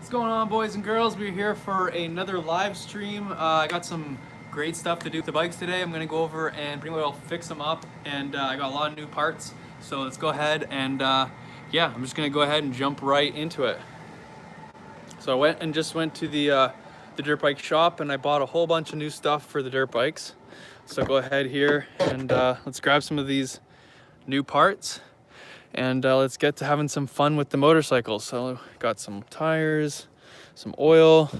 What's going on, boys and girls? We're here for another live stream. I got some great stuff to do with the bikes today. I'm gonna go over and pretty well fix them up, and I got a lot of new parts. So let's go ahead and yeah, I'm just gonna go ahead and jump right into it. So I went to the dirt bike shop, and I bought a whole bunch of new stuff for the dirt bikes. So go ahead here and let's grab some of these new parts. And let's get to having some fun with the motorcycles. So got some tires, some oil.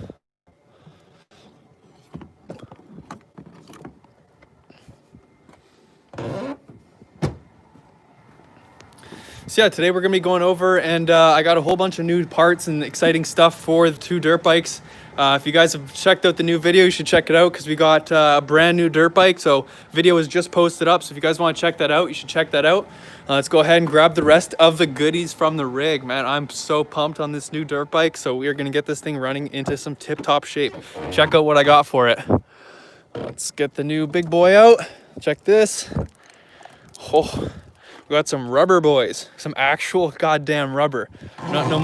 So yeah, today we're gonna be going over, and I got a whole bunch of new parts and exciting stuff for the two dirt bikes. If you guys have checked out the new video, you should check it out because we got a brand new dirt bike. So video is just posted up. So if you guys want to check that out, you should check that out. Let's go ahead and grab the rest of the goodies from the rig. Man, I'm so pumped on this new dirt bike. So we are going to get this thing running into some tip-top shape. Check out what I got for it. Let's get the new big boy out. Check this. Oh, we got some rubber, boys. Some actual goddamn rubber. No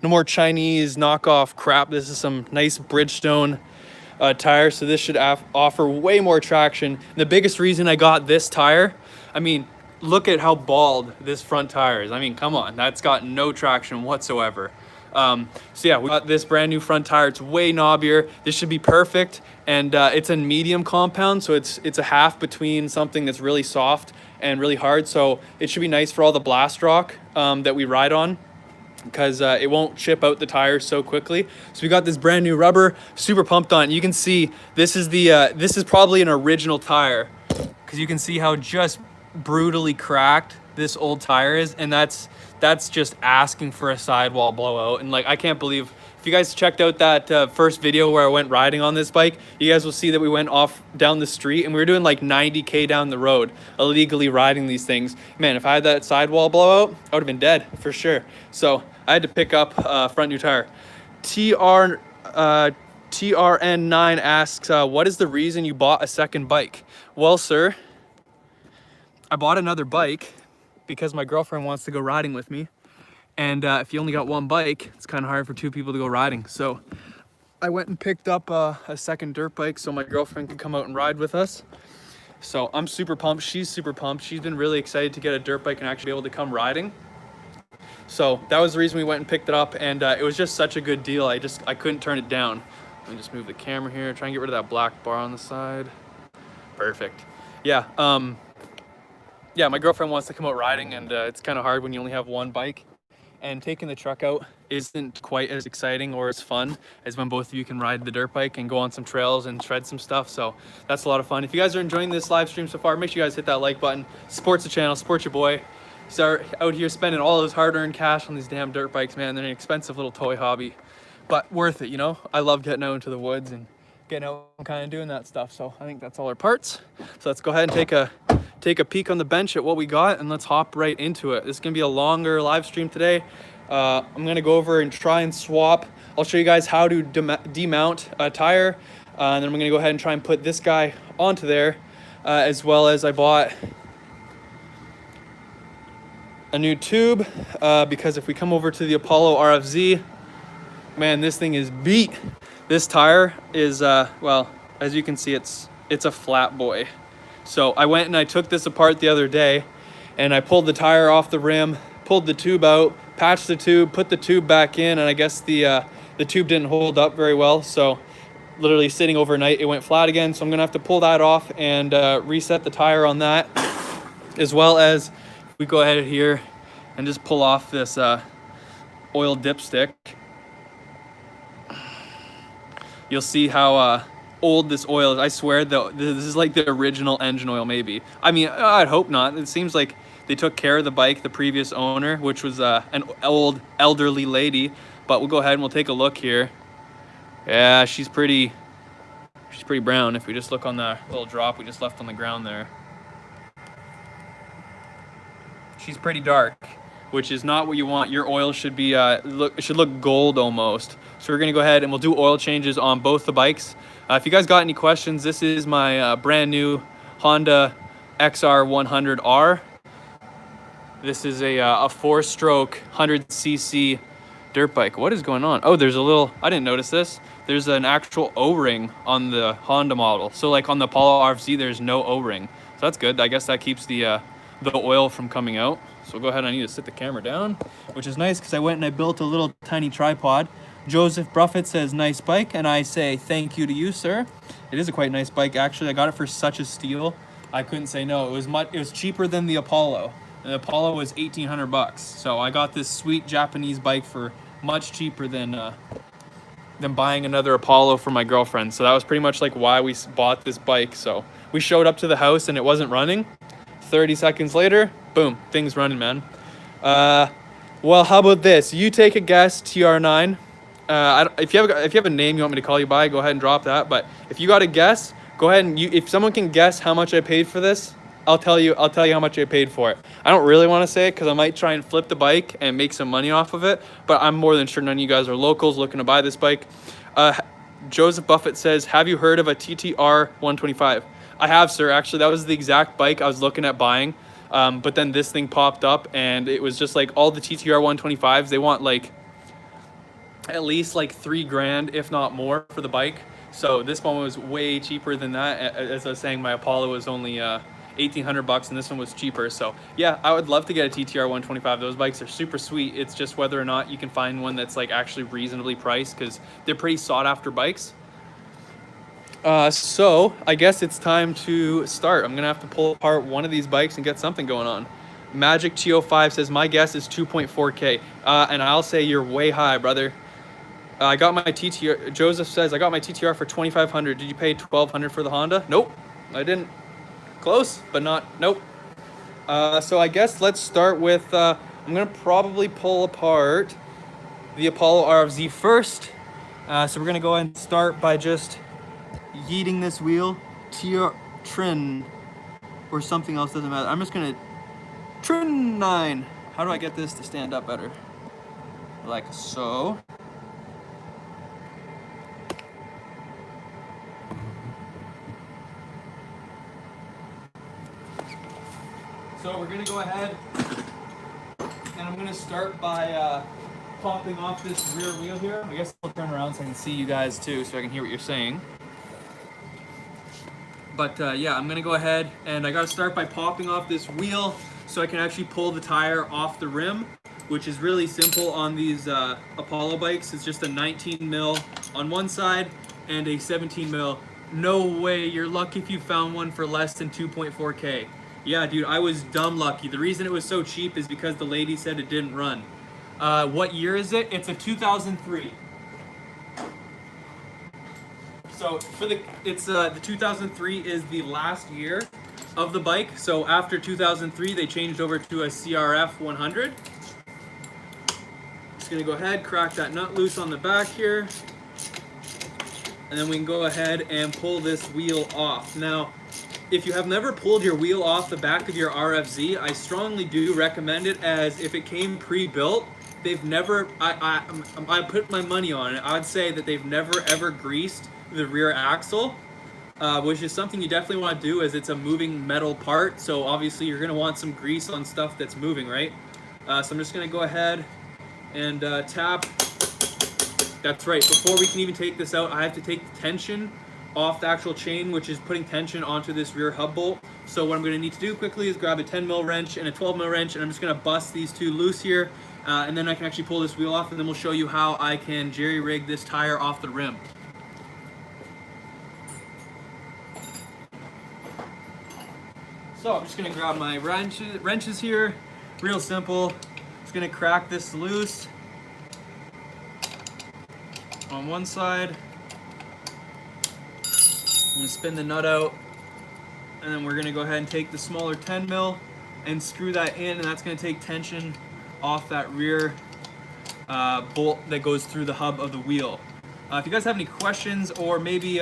more Chinese knockoff crap. This is some nice Bridgestone tire, so this should offer way more traction. And the biggest reason I got this tire, I mean, look at how bald this front tire is. I mean, come on, that's got no traction whatsoever. So yeah, we got this brand new front tire. It's way knobbier. This should be perfect, and it's a medium compound, so it's a half between something that's really soft and really hard. So it should be nice for all the blast rock that we ride on, because it won't chip out the tires so quickly. So we got this brand new rubber, super pumped on. You can see this is this is probably an original tire, because you can see how just brutally cracked this old tire is, and that's just asking for a sidewall blowout. And like, I can't believe, if you guys checked out that first video where I went riding on this bike, you guys will see that we went off down the street and we were doing like 90K down the road, illegally riding these things. Man, if I had that sidewall blowout, I would have been dead for sure. So I had to pick up front new tire. TRN9 asks, what is the reason you bought a second bike? Well, sir, I bought another bike because my girlfriend wants to go riding with me. And if you only got one bike, it's kind of hard for two people to go riding. So I went and picked up a second dirt bike so my girlfriend could come out and ride with us. So I'm super pumped. She's super pumped. She's been really excited to get a dirt bike and actually be able to come riding. So that was the reason we went and picked it up. And it was just such a good deal. I couldn't turn it down. Let me just move the camera here. Try and get rid of that black bar on the side. Perfect. Yeah. Yeah, my girlfriend wants to come out riding, and it's kind of hard when you only have one bike. And taking the truck out isn't quite as exciting or as fun as when both of you can ride the dirt bike and go on some trails and shred some stuff. So that's a lot of fun. If you guys are enjoying this live stream so far, make sure you guys hit that like button. Support the channel, support your boy. He's out here spending all his hard-earned cash on these damn dirt bikes, man. They're an expensive little toy hobby, but worth it, you know? I love getting out into the woods and getting out and kind of doing that stuff. So I think that's all our parts. So let's go ahead and take a peek on the bench at what we got, and let's hop right into it. This is gonna be a longer live stream today. I'm gonna go over and try and swap. I'll show you guys how to demount a tire, and then I'm gonna go ahead and try and put this guy onto there, as well as I bought a new tube, because if we come over to the Apollo RFZ, man, this thing is beat. This tire is, well, as you can see, it's a flat boy. So I went and I took this apart the other day, and I pulled the tire off the rim, pulled the tube out, patched the tube, put the tube back in, and I guess the tube didn't hold up very well. So literally sitting overnight, it went flat again. So I'm gonna have to pull that off and reset the tire on that, as well as we go ahead here and just pull off this oil dipstick. You'll see how old this oil is. I swear though, this is like the original engine oil, maybe. I mean, I'd hope not. It seems like they took care of the bike, the previous owner, which was an old elderly lady. But we'll go ahead and we'll take a look here. Yeah, she's pretty brown if we just look on the little drop we just left on the ground there. She's pretty dark, which is not what you want. Your oil should be it should look gold almost. So we're gonna go ahead and we'll do oil changes on both the bikes. If you guys got any questions, this is my brand new Honda XR100R. This is a 4-stroke 100cc dirt bike. What is going on? Oh, there's a little, I didn't notice this. There's an actual O-ring on the Honda model. So like on the Apollo RFZ, there's no O-ring. So that's good. I guess that keeps the oil from coming out. So we'll go ahead, I need to sit the camera down, which is nice because I went and I built a little tiny tripod. Joseph Buffett says, nice bike. And I say, thank you to you, sir. It is a quite nice bike. Actually, I got it for such a steal. I couldn't say no. It was cheaper than the Apollo. And the Apollo was 1,800 bucks. So I got this sweet Japanese bike for much cheaper than buying another Apollo for my girlfriend. So that was pretty much like why we bought this bike. So we showed up to the house and it wasn't running. 30 seconds later, boom, thing's running, man. Well, how about this? You take a guess, TR9. If you have a name you want me to call you by, go ahead and drop that. But if you got a guess, go ahead and if someone can guess how much I paid for this, I'll tell you how much I paid for it. I don't really want to say it because I might try and flip the bike and make some money off of it, but I'm more than sure none of you guys are locals looking to buy this bike. Joseph Buffett says, have you heard of a TTR 125? I have, sir. Actually, that was the exact bike I was looking at buying, but then this thing popped up and it was just like all the TTR 125s, they want like at least like $3 grand, if not more, for the bike. So this one was way cheaper than that. As I was saying, my Apollo was only 1,800 bucks and this one was cheaper. So yeah, I would love to get a TTR 125. Those bikes are super sweet. It's just whether or not you can find one that's like actually reasonably priced because they're pretty sought after bikes. So I guess it's time to start. I'm gonna have to pull apart one of these bikes and get something going on. Magic T05 says, my guess is 2.4K. And I'll say you're way high, brother. I got my TTR, Joseph says, I got my TTR for 2,500. Did you pay 1,200 for the Honda? Nope, I didn't. Close, but not, nope. So I guess let's start with, I'm gonna probably pull apart the Apollo RFZ first. So we're gonna go ahead and start by just yeeting this wheel, trin, or something else, doesn't matter. I'm just gonna, trin 9. How do I get this to stand up better? Like so. So we're gonna go ahead and I'm gonna start by popping off this rear wheel here. I guess I'll turn around so I can see you guys too, so I can hear what you're saying. But yeah, I'm gonna go ahead and I gotta start by popping off this wheel so I can actually pull the tire off the rim, which is really simple on these Apollo bikes. It's just a 19 mil on one side and a 17 mil. No way, you're lucky if you found one for less than 2.4K. Yeah, dude, I was dumb lucky. The reason it was so cheap is because the lady said it didn't run. What year is it? It's a 2003. So for the 2003 is the last year of the bike. So after 2003, they changed over to a CRF 100. Just gonna go ahead, crack that nut loose on the back here. And then we can go ahead and pull this wheel off. Now, if you have never pulled your wheel off the back of your RFZ, I strongly do recommend it, as if it came pre-built, they've never, I put my money on it, I'd say that they've never ever greased the rear axle, which is something you definitely want to do, as it's a moving metal part, so obviously you're going to want some grease on stuff that's moving, right? So I'm just going to go ahead and tap. That's right, before we can even take this out, I have to take the tension off the actual chain, which is putting tension onto this rear hub bolt. So what I'm going to need to do quickly is grab a 10 mil wrench and a 12 mil wrench, and I'm just going to bust these two loose here, and then I can actually pull this wheel off, and then we'll show you how I can jerry rig this tire off the rim. So I'm just going to grab my wrenches here, real simple. Just going to crack this loose on one side. I'm gonna spin the nut out, and then we're gonna go ahead and take the smaller 10 mil and screw that in, and that's gonna take tension off that rear bolt that goes through the hub of the wheel. If you guys have any questions, or maybe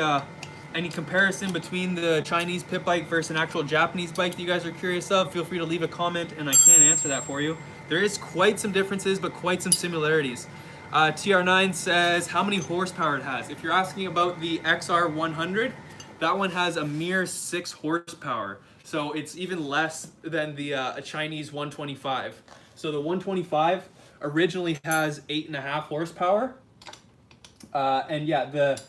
any comparison between the Chinese pit bike versus an actual Japanese bike that you guys are curious of, feel free to leave a comment and I can answer that for you. There is quite some differences, but quite some similarities. TR9 says how many horsepower it has. If you're asking about the XR100, that one has a mere 6 horsepower. So it's even less than the Chinese 125. So the 125 originally has 8.5 horsepower. And yeah, the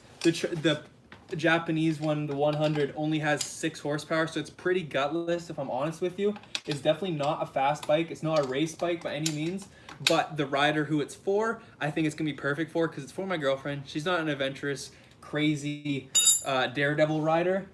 Japanese one, the 100, only has 6 horsepower, so it's pretty gutless, if I'm honest with you. It's definitely not a fast bike. It's not a race bike by any means, but the rider who it's for, I think it's going to be perfect for, because it's for my girlfriend. She's not an adventurous, crazy daredevil rider.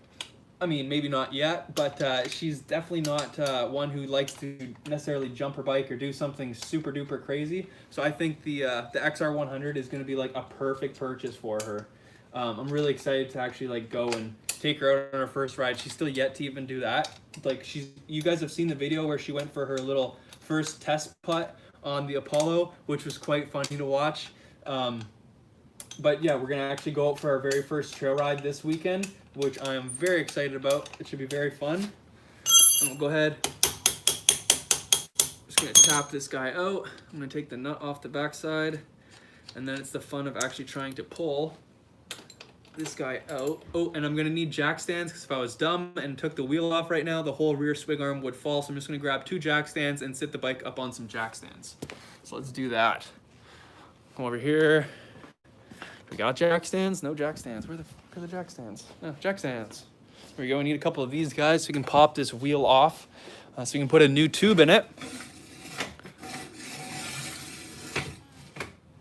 I mean, maybe not yet, but she's definitely not one who likes to necessarily jump her bike or do something super duper crazy. So I think the XR100 is going to be like a perfect purchase for her. I'm really excited to actually like go and take her out on her first ride. She's still yet to even do that. Like you guys have seen the video where she went for her little first test putt on the Apollo, which was quite funny to watch. But yeah, we're gonna actually go out for our very first trail ride this weekend, which I am very excited about. It should be very fun. And we'll go ahead. Just gonna tap this guy out. I'm gonna take the nut off the backside, and then it's the fun of actually trying to pull this guy out. Oh, and I'm gonna need jack stands, because if I was dumb and took the wheel off right now, the whole rear swing arm would fall. So I'm just gonna grab 2 jack stands and sit the bike up on some jack stands. So let's do that. Come over here. We got jack stands? No jack stands. Where the fuck are the jack stands? No, jack stands. There we go. We need a couple of these guys so we can pop this wheel off, so we can put a new tube in it.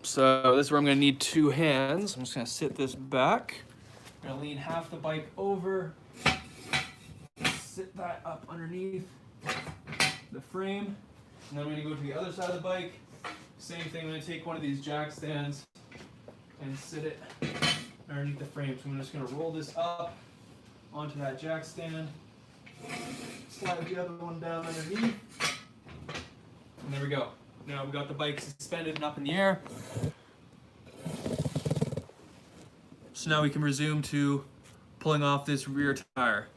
So this is where I'm going to need 2 hands. I'm just going to sit this back. I'm going to lean half the bike over. Sit that up underneath the frame. And then I'm going to go to the other side of the bike. Same thing. I'm going to take one of these jack stands and sit it underneath the frame. So I'm just going to roll this up onto that jack stand. Slide the other one down underneath. And there we go. Now we've got the bike suspended and up in the air. So now we can resume to pulling off this rear tire.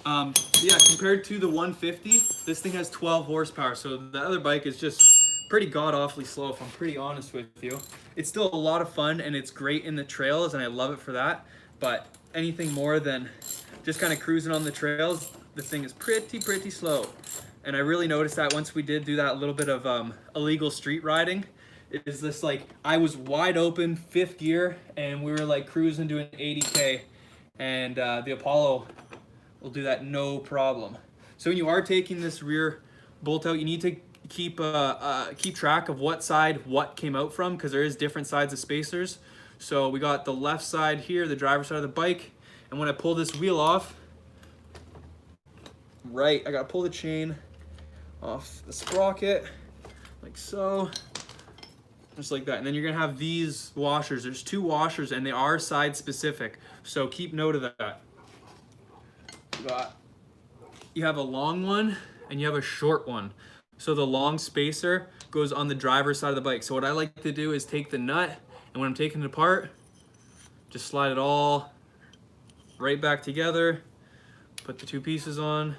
Yeah, compared to the 150, this thing has 12 horsepower. So the other bike is just pretty god-awfully slow, if I'm pretty honest with you. It's still a lot of fun, and it's great in the trails, and I love it for that. But anything more than just kind of cruising on the trails, the thing is pretty slow. And I really noticed that once we did do that little bit of illegal street riding. Is this like, I was wide open, 5th gear, and we were like cruising doing 80K, and the Apollo will do that no problem. So when you are taking this rear bolt out, you need to keep track of what side what came out from, because there is different sides of spacers. So we got the left side here, the driver's side of the bike, and when I pull this wheel off, right, I gotta pull the chain off the sprocket, like so, just like that. And then you're gonna have these washers. There's 2 washers, and they are side specific, so keep note of that. You have a long one and you have a short one. So the long spacer goes on the driver's side of the bike. So what I like to do is take the nut, and when I'm taking it apart, just slide it all right back together, put the 2 pieces on,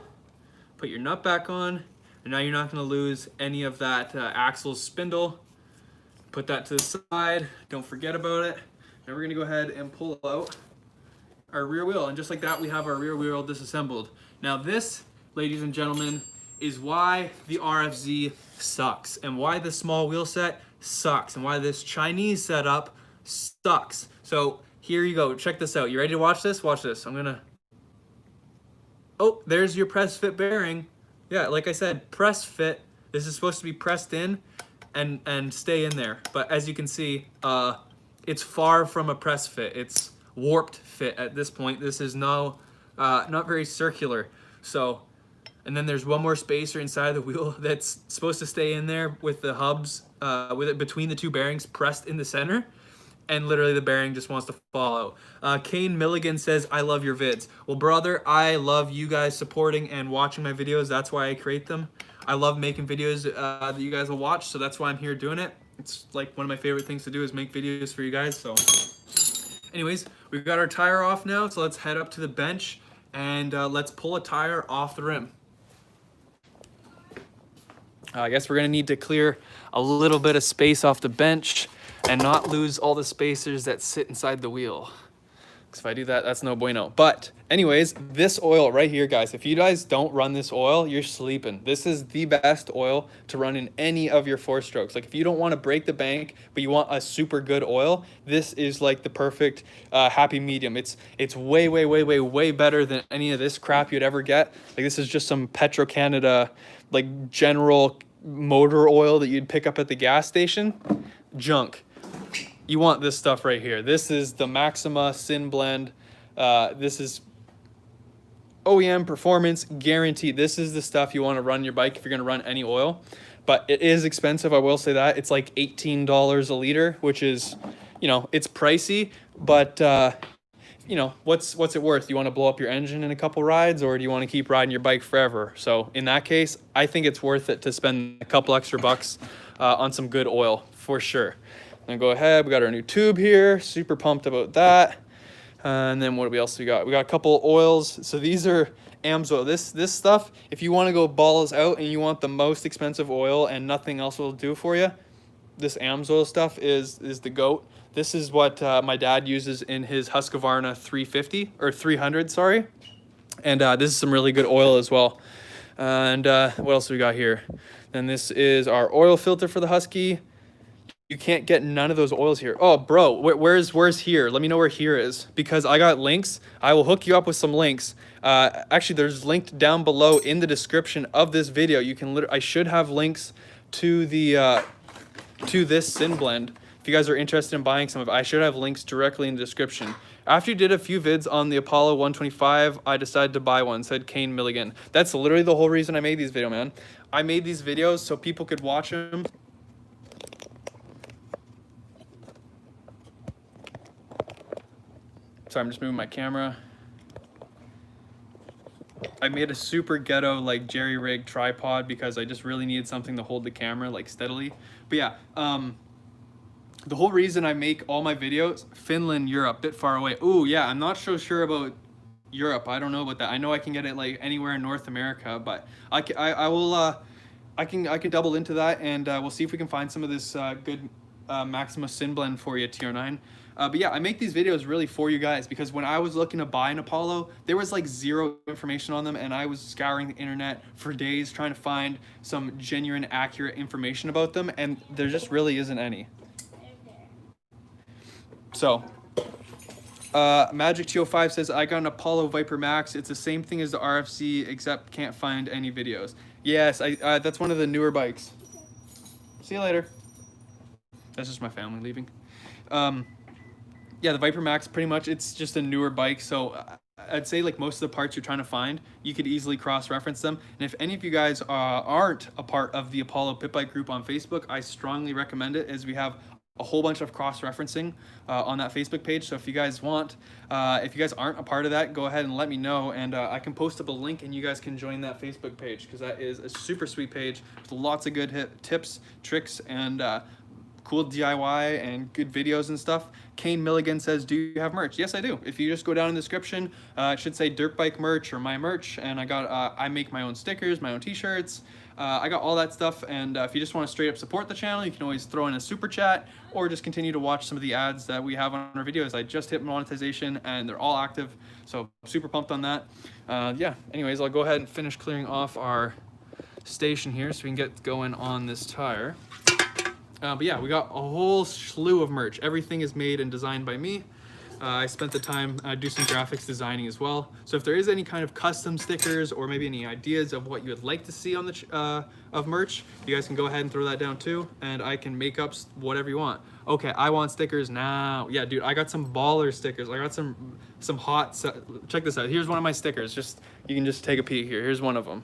put your nut back on, and now you're not gonna lose any of that axle spindle. Put that to the side, don't forget about it. Now we're gonna go ahead and pull out our rear wheel, and just like that, we have our rear wheel disassembled. Now this, ladies and gentlemen, is why the RFZ sucks, and why the small wheel set sucks, and why this Chinese setup sucks. So here you go, check this out. You ready to watch this? Watch this. Oh, there's your press fit bearing. Yeah, like I said, press fit. This is supposed to be pressed in and stay in there. But as you can see, it's far from a press fit. It's warped fit at this point. This is not very circular. So, and then there's one more spacer inside the wheel that's supposed to stay in there with the hubs, with it between the 2 bearings pressed in the center. And literally the bearing just wants to fall out. Kane Milligan says, I love your vids. Well, brother, I love you guys supporting and watching my videos. That's why I create them. I love making videos that you guys will watch, so that's why I'm here doing it. It's like one of my favorite things to do is make videos for you guys. So anyways, we've got our tire off now, so let's head up to the bench and let's pull a tire off the rim. I guess we're gonna need to clear a little bit of space off the bench and not lose all the spacers that sit inside the wheel. Because if I do that, that's no bueno. But anyways, this oil right here, guys, if you guys don't run this oil, you're sleeping. This is the best oil to run in any of your 4-strokes. Like if you don't want to break the bank, but you want a super good oil, this is like the perfect happy medium. It's way, way, way, way, way better than any of this crap you'd ever get. Like this is just some Petro-Canada, like general motor oil that you'd pick up at the gas station. Junk. You want this stuff right here. This is the Maxima Sin Blend. This is OEM performance guaranteed. This is the stuff you want to run your bike if you're going to run any oil. But it is expensive, I will say that. It's like $18 a liter, which is, you know, it's pricey, but you know, what's it worth? You want to blow up your engine in a couple rides, or do you want to keep riding your bike forever? So in that case, I think it's worth it to spend a couple extra bucks on some good oil for sure. And go ahead, we got our new tube here, super pumped about that. And then what else we got? We got a couple oils. So these are AMSOIL. This stuff, if you want to go balls out and you want the most expensive oil and nothing else will do for you, this AMSOIL stuff is the GOAT. This is what my dad uses in his Husqvarna 350 or 300, sorry. And this is some really good oil as well. And what else we got here? Then this is our oil filter for the Husky. You can't get none of those oils here. Oh, bro, where's here? Let me know where here is, because I got links. I will hook you up with some links. Actually, there's linked down below in the description of this video. You can I should have links to the to this Sin Blend. If you guys are interested in buying some of it, I should have links directly in the description. After you did a few vids on the Apollo 125, I decided to buy one, said Kane Milligan. That's literally the whole reason I made these videos, man. I made these videos so people could watch them. Sorry, I'm just moving my camera. I made a super ghetto like jerry rig tripod because I just really needed something to hold the camera like steadily. But yeah, the whole reason I make all my videos, Finland, Europe, bit far away. Ooh, yeah, I'm not so sure about Europe. I don't know about that. I know I can get it like anywhere in North America, but I can double into that, and we'll see if we can find some of this good Maxima Sin Blend for you, TR9. But yeah, I make these videos really for you guys because when I was looking to buy an Apollo, there was like zero information on them, and I was scouring the internet for days trying to find some genuine, accurate information about them, and there just really isn't any. So, Magic 205 says, I got an Apollo Viper Max. It's the same thing as the RFC, except can't find any videos. Yes, that's one of the newer bikes. See you later. That's just my family leaving. Yeah, the Viper Max, pretty much, it's just a newer bike. So I'd say like most of the parts you're trying to find, you could easily cross-reference them. And if any of you guys aren't a part of the Apollo Pit Bike group on Facebook, I strongly recommend it, as we have a whole bunch of cross-referencing on that Facebook page. So if you guys want, if you guys aren't a part of that, go ahead and let me know, and I can post up a link and you guys can join that Facebook page, because that is a super sweet page with lots of good tips, tricks, and cool DIY and good videos and stuff. Kane Milligan says, do you have merch? Yes, I do. If you just go down in the description, it should say dirt bike merch or my merch, and I got I make my own stickers, my own t-shirts. I got all that stuff, and if you just want to straight up support the channel, you can always throw in a super chat or just continue to watch some of the ads that we have on our videos. I just hit monetization and they're all active, so super pumped on that. Yeah, anyways, I'll go ahead and finish clearing off our station here so we can get going on this tire. But yeah, we got a whole slew of merch. Everything is made and designed by me. I spent the time do some graphics designing as well. So if there is any kind of custom stickers or maybe any ideas of what you would like to see on the of merch, you guys can go ahead and throw that down too, and I can make up whatever you want. Okay, I want stickers now. Yeah, dude, I got some baller stickers. I got some hot. Check this out. Here's one of my stickers. You can just take a peek here. Here's one of them.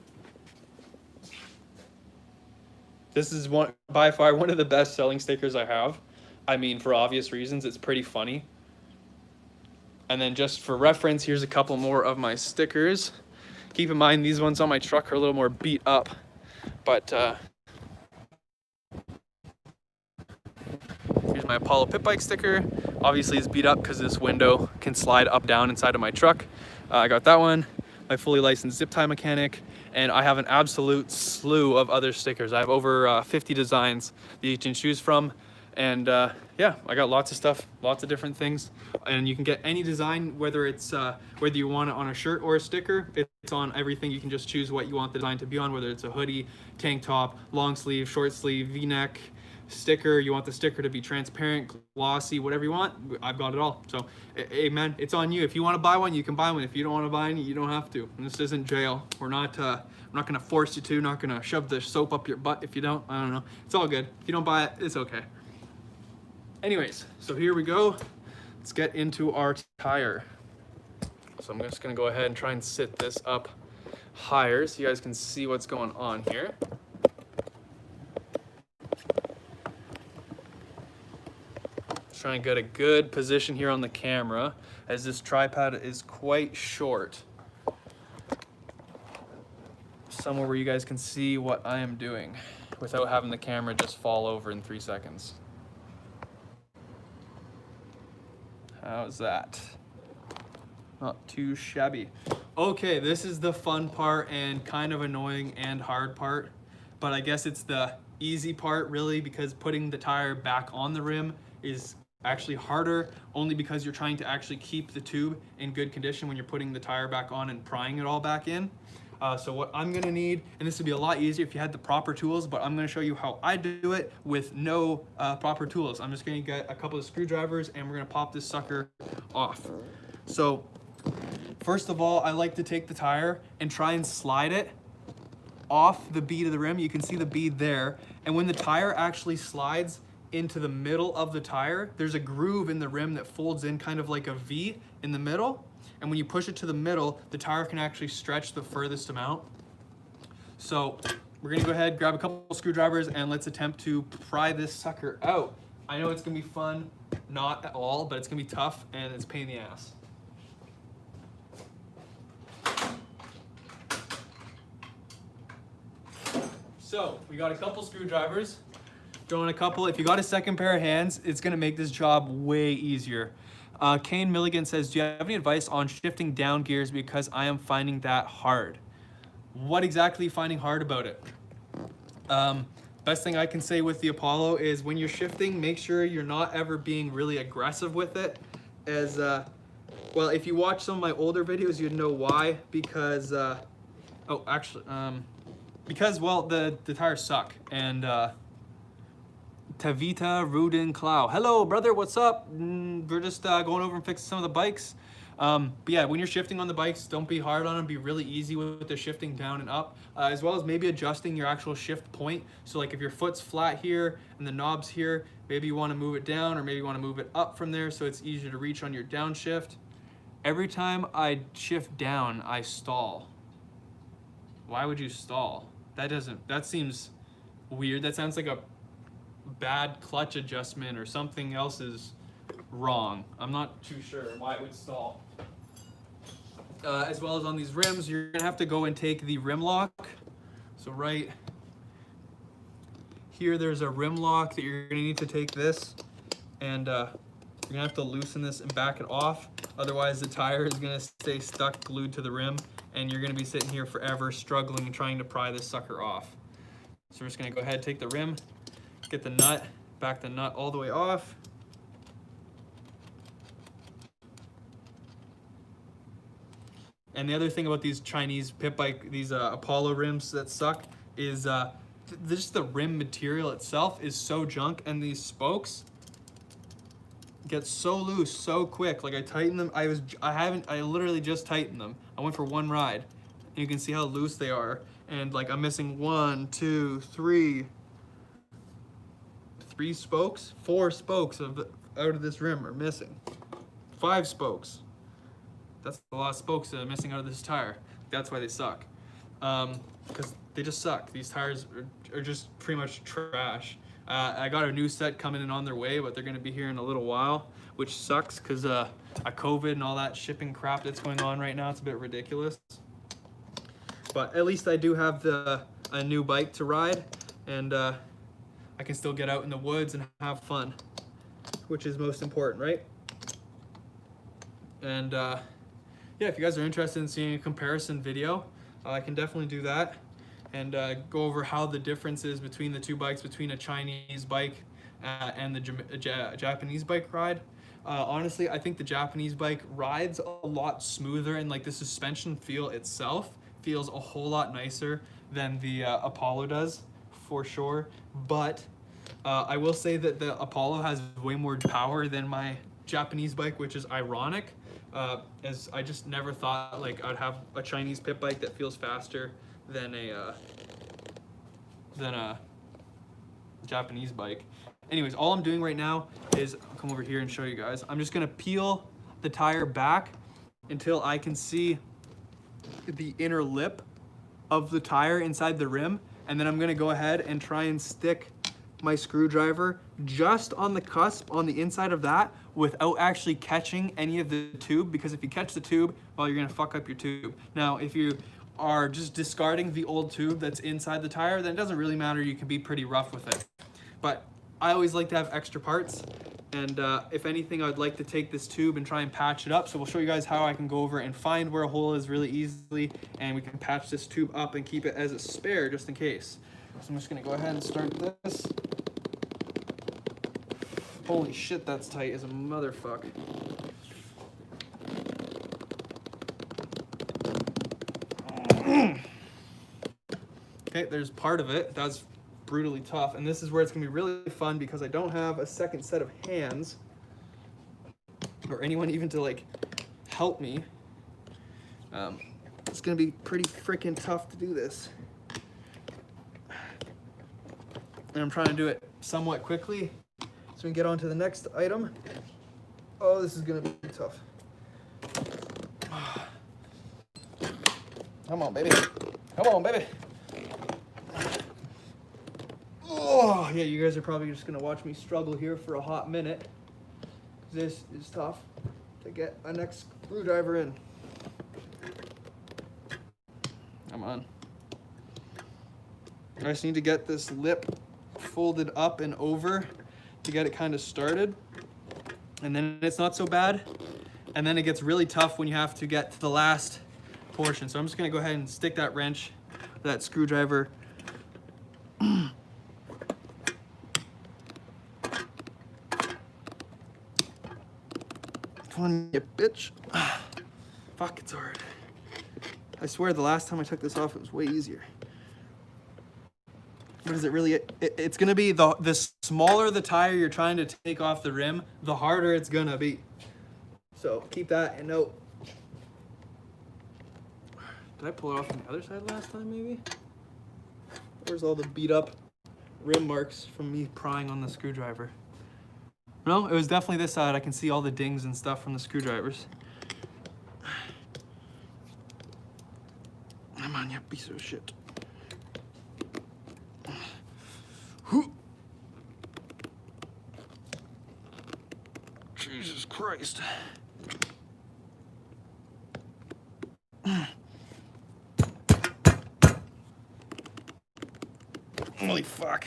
This is by far one of the best selling stickers I have. I mean, for obvious reasons, it's pretty funny. And then just for reference, here's a couple more of my stickers. Keep in mind, these ones on my truck are a little more beat up, but here's my Apollo Pit Bike sticker. Obviously it's beat up because this window can slide up down inside of my truck. I got that one. My fully licensed zip tie mechanic, and I have an absolute slew of other stickers. I have over 50 designs that you can choose from, And yeah, I got lots of stuff, lots of different things, and you can get any design, whether it's whether you want it on a shirt or a sticker. It's on everything. You can just choose what you want the design to be on, whether it's a hoodie, tank top, long sleeve, short sleeve, V-neck, sticker. You want the sticker to be transparent, glossy, whatever you want. I've got it all. So hey man, it's on you. If you want to buy one, you can buy one. If you don't want to buy any, you don't have to. And this isn't jail. We're not gonna force you to, not gonna shove the soap up your butt if you don't. I don't know, it's all good. If you don't buy it, it's okay. Anyways, so here we go. Let's get into our tire. So I'm just gonna go ahead and try and sit this up higher so you guys can see what's going on here. Just trying to get a good position here on the camera, as this tripod is quite short. Somewhere where you guys can see what I am doing without having the camera just fall over in 3 seconds. How's that? Not too shabby. Okay, this is the fun part and kind of annoying and hard part, but I guess it's the easy part really, because putting the tire back on the rim is actually harder, only because you're trying to actually keep the tube in good condition when you're putting the tire back on and prying it all back in. So what I'm gonna need, and this would be a lot easier if you had the proper tools, but I'm gonna show you how I do it with no proper tools. I'm just gonna get a couple of screwdrivers and we're gonna pop this sucker off. So first of all, I like to take the tire and try and slide it off the bead of the rim. You can see the bead there. And when the tire actually slides into the middle of the tire, there's a groove in the rim that folds in kind of like a V in the middle. And when you push it to the middle, the tire can actually stretch the furthest amount. So we're gonna go ahead, grab a couple screwdrivers, and let's attempt to pry this sucker out. I know it's gonna be fun, not at all, but it's gonna be tough and it's a pain in the ass. So we got a couple screwdrivers, throwing a couple. If you got a second pair of hands, it's gonna make this job way easier. Kane Milligan says, do you have any advice on shifting down gears, because I am finding that hard? What exactly are you finding hard about it? Best thing I can say with the Apollo is when you're shifting, make sure you're not ever being really aggressive with it. As well, if you watch some of my older videos, you'd know why. Because because well, the tires suck. And Tavita Rudin Clow. Hello, brother, what's up? We're just going over and fixing some of the bikes. But yeah, when you're shifting on the bikes, don't be hard on them. Be really easy with the shifting down and up, as well as maybe adjusting your actual shift point. So like if your foot's flat here and the knob's here, maybe you want to move it down, or maybe you want to move it up from there so it's easier to reach on your downshift. Every time I shift down, I stall. Why would you stall? That seems weird. That sounds like a bad clutch adjustment or something else is wrong. I'm not too sure why it would stall. As well as on these rims, you're gonna have to go and take the rim lock. So right here, there's a rim lock that you're gonna need to take this, and you're gonna have to loosen this and back it off. Otherwise, the tire is gonna stay stuck, glued to the rim, and you're gonna be sitting here forever struggling and trying to pry this sucker off. So we're just gonna go ahead, take the rim, get the nut, back the nut all the way off. And the other thing about these Chinese pit bike, these Apollo rims that suck, is just the rim material itself is so junk, and these spokes get so loose so quick. Like I tighten them, I literally just tightened them. I went for one ride, and you can see how loose they are. And like I'm missing 1, 2, 3 spokes, 4 spokes out of this rim are missing. 5 spokes. That's a lot of spokes that are missing out of this tire. That's why they suck. Because they just suck. These tires are just pretty much trash. I got a new set coming in on their way, but they're gonna be here in a little while, which sucks because of COVID and all that shipping crap that's going on right now. It's a bit ridiculous. But at least I do have a new bike to ride, and I can still get out in the woods and have fun, which is most important, right? And yeah, if you guys are interested in seeing a comparison video, I can definitely do that, and go over how the difference is between the two bikes, between a Chinese bike and the Japanese bike ride. Honestly, I think the Japanese bike rides a lot smoother, and like the suspension feel itself feels a whole lot nicer than the Apollo does, for sure. But I will say that the Apollo has way more power than my Japanese bike, which is ironic, as I just never thought like I'd have a Chinese pit bike that feels faster than a Japanese bike. Anyways, all I'm doing right now is, I'll come over here and show you guys. I'm just gonna peel the tire back until I can see the inner lip of the tire inside the rim. And then I'm gonna go ahead and try and stick my screwdriver just on the cusp on the inside of that without actually catching any of the tube, because if you catch the tube, well, you're gonna fuck up your tube. Now, if you are just discarding the old tube that's inside the tire, then it doesn't really matter. You can be pretty rough with it. But I always like to have extra parts, and if anything, I'd like to take this tube and try and patch it up. So we'll show you guys how I can go over and find where a hole is really easily, and we can patch this tube up and keep it as a spare just in case. So I'm just gonna go ahead and start this. Holy shit, that's tight as a motherfuck. Okay, there's part of it. That's brutally tough, and this is where it's gonna be really fun because I don't have a second set of hands or anyone even to like help me. It's gonna be pretty freaking tough to do this, and I'm trying to do it somewhat quickly so we can get on to the next item. Oh, this is gonna be tough. Come on, baby. Come on, baby. Oh, yeah, you guys are probably just gonna watch me struggle here for a hot minute. This is tough to get a next screwdriver in. Come on. I just need to get this lip folded up and over to get it kind of started. And then it's not so bad. And then it gets really tough when you have to get to the last portion. So I'm just gonna go ahead and stick that wrench, that screwdriver. Come on, you bitch. Fuck, it's hard. I swear the last time I took this off, it was way easier. What is it really? It's gonna be the smaller the tire you're trying to take off the rim, the harder it's gonna be. So keep that in note. Did I pull it off on the other side last time, maybe? Where's all the beat up rim marks from me prying on the screwdriver? No, it was definitely this side. I can see all the dings and stuff from the screwdrivers. Come on, you piece of shit. Jesus Christ. Holy fuck.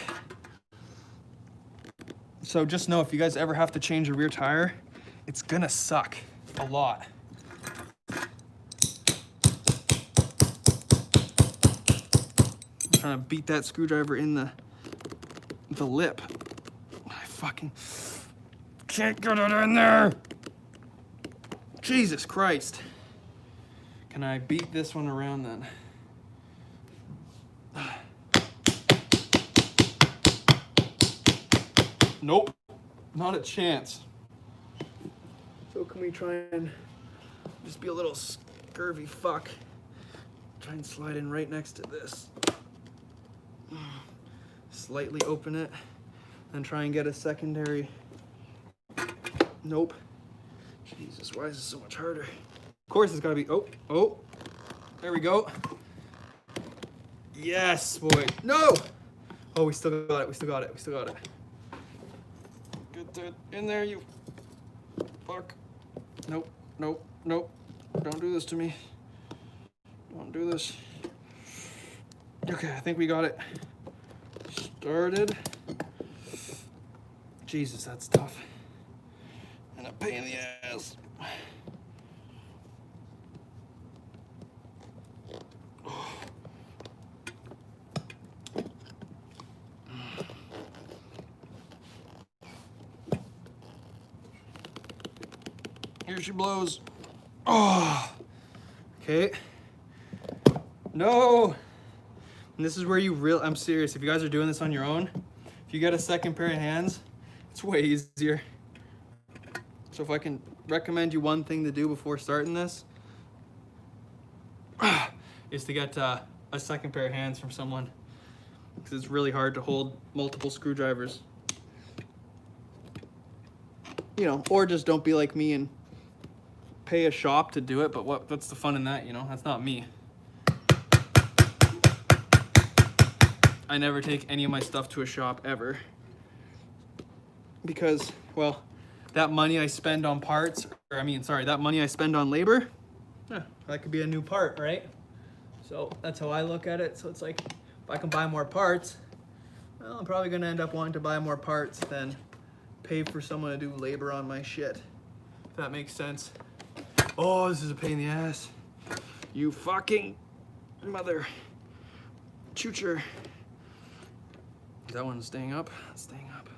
So just know, if you guys ever have to change a rear tire, it's gonna suck a lot. I'm trying to beat that screwdriver in the lip. I fucking can't get it in there. Jesus Christ. Can I beat this one around then? Nope, not a chance. So can we try and just be a little scurvy fuck? Try and slide in right next to this. Slightly open it, then try and get a secondary. Nope. Jesus, why is this so much harder? Of course it's gotta be, oh, there we go. Yes, boy, no! Oh, we still got it, we still got it, we still got it. Get that in there, you fuck. Nope, nope, nope. Don't do this to me. Don't do this. Okay, I think we got it started. Jesus, that's tough. And a pain in the ass. Here she blows. Oh, okay. No. And this is where you I'm serious. If you guys are doing this on your own, if you get a second pair of hands, it's way easier. So if I can recommend you one thing to do before starting this, is to get a second pair of hands from someone, because it's really hard to hold multiple screwdrivers. You know, or just don't be like me and pay a shop to do it, but what's the fun in that, you know? That's not me. I never take any of my stuff to a shop ever. Because, well, that money I spend on parts, or I mean, sorry, that money I spend on labor, that could be a new part, right? So that's how I look at it. So it's like, if I can buy more parts, well, I'm probably gonna end up wanting to buy more parts than pay for someone to do labor on my shit. If that makes sense. Oh, this is a pain in the ass. You fucking mother choocher. Is that one staying up? It's staying up.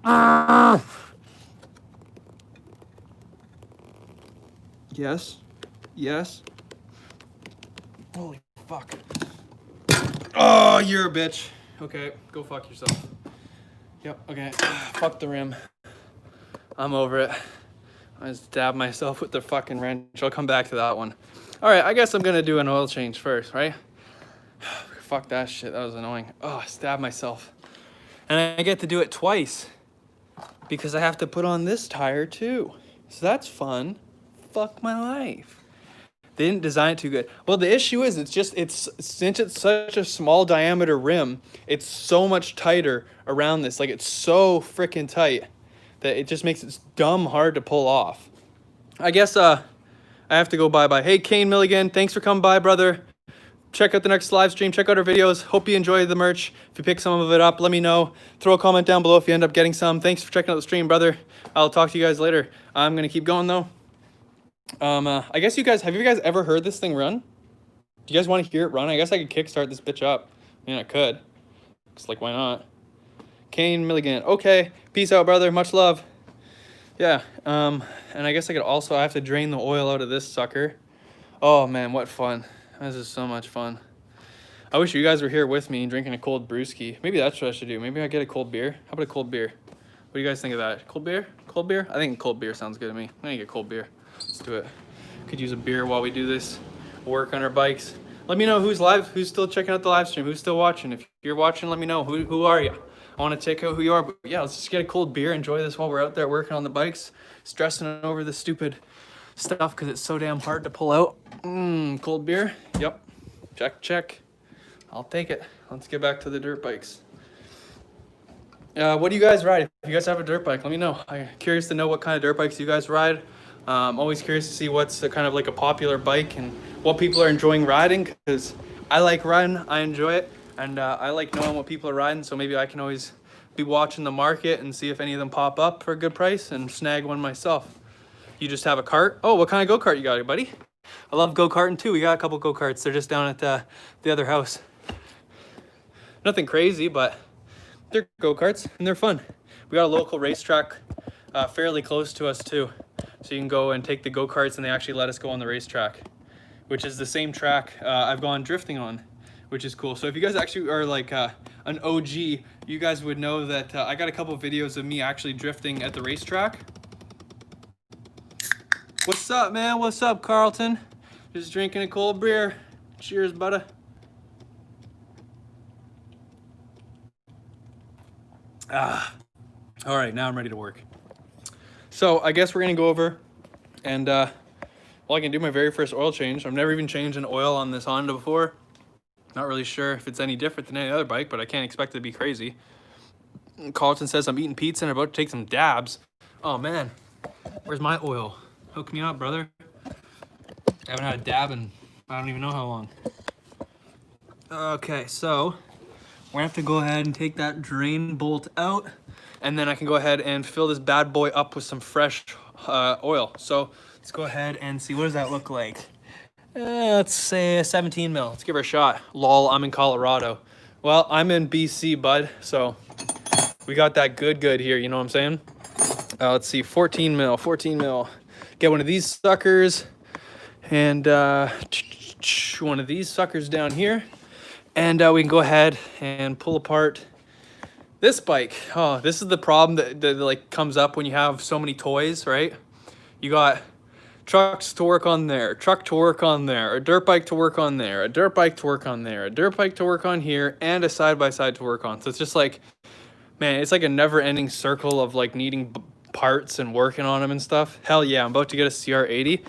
Ah! Yes. Yes. Holy fuck. Oh, you're a bitch. Okay, go fuck yourself. Yep, okay. Fuck the rim. I'm over it. I just stabbed myself with the fucking wrench. I'll come back to that one. All right, I guess I'm gonna do an oil change first, right? Fuck that shit, that was annoying. Oh, I stabbed myself. And I get to do it twice because I have to put on this tire too. So that's fun. Fuck my life. They didn't design it too good. Well, the issue is since it's such a small diameter rim, it's so much tighter around this. Like, it's so freaking tight that it just makes it dumb hard to pull off. I guess I have to go bye-bye. Hey, Kane Milligan, thanks for coming by, brother. Check out the next live stream. Check out our videos. Hope you enjoy the merch. If you pick some of it up, let me know. Throw a comment down below if you end up getting some. Thanks for checking out the stream, brother. I'll talk to you guys later. I'm going to keep going, though. I guess have you guys ever heard this thing run? Do you guys want to hear it run? I guess I could kickstart this bitch up. I mean, I could. It's like, why not? Kane Milligan. Okay. Peace out, brother. Much love. Yeah. And I guess I have to drain the oil out of this sucker. Oh, man, what fun. This is so much fun. I wish you guys were here with me drinking a cold brewski. Maybe that's what I should do. Maybe I get a cold beer. How about a cold beer? What do you guys think of that? Cold beer? Cold beer? I think cold beer sounds good to me. I'm gonna get cold beer. Let's do it. Could use a beer while we do this work on our bikes. Let me know who's live, who's still checking out the live stream, who's still watching. If you're watching, let me know. Who are you? I want to check out who you are. But yeah, let's just get a cold beer, enjoy this while we're out there working on the bikes, stressing over the stupid stuff because it's so damn hard to pull out. Cold beer. Yep. Check. I'll take it. Let's get back to the dirt bikes. What do you guys ride? If you guys have a dirt bike, let me know. I'm curious to know what kind of dirt bikes you guys ride. I'm always curious to see what's kind of like a popular bike and what people are enjoying riding, because I like riding, I enjoy it, and I like knowing what people are riding, so maybe I can always be watching the market and see if any of them pop up for a good price and snag one myself. You just have a cart? Oh, what kind of go-kart you got, buddy? I love go-karting too. We got a couple go-karts. They're just down at the other house. Nothing crazy, but they're go-karts and they're fun. We got a local racetrack fairly close to us too. So you can go and take the go-karts and they actually let us go on the racetrack, which is the same track I've gone drifting on, which is cool. So if you guys actually are like an OG, you guys would know that I got a couple videos of me actually drifting at the racetrack. What's up, man? What's up, Carlton? Just drinking a cold beer. Cheers, budda. All right, now I'm ready to work. So I guess we're gonna go over and well, I can do my very first oil change. I've never even changed an oil on this Honda before. Not really sure if it's any different than any other bike, but I can't expect it to be crazy. Carlton says I'm eating pizza and about to take some dabs. Oh man, where's my oil? Hook me up, brother. I haven't had a dab in I don't even know how long. Okay, so we're gonna have to go ahead and take that drain bolt out, and then I can go ahead and fill this bad boy up with some fresh oil. So let's go ahead and see, what does that look like? Let's say a 17 mil. Let's give her a shot. Lol, I'm in Colorado. Well, I'm in BC, bud, so we got that good here, you know what I'm saying? Let's see, 14 mil. Get one of these suckers, and one of these suckers down here, and we can go ahead and pull apart this bike. Oh, this is the problem that like comes up when you have so many toys, right? You got trucks to work on there, truck to work on there, a dirt bike to work on there, a dirt bike to work on there, a dirt bike to work on here, and a side-by-side to work on. So it's just like, man, it's like a never-ending circle of like needing parts and working on them and stuff. Hell yeah, I'm about to get a CR80.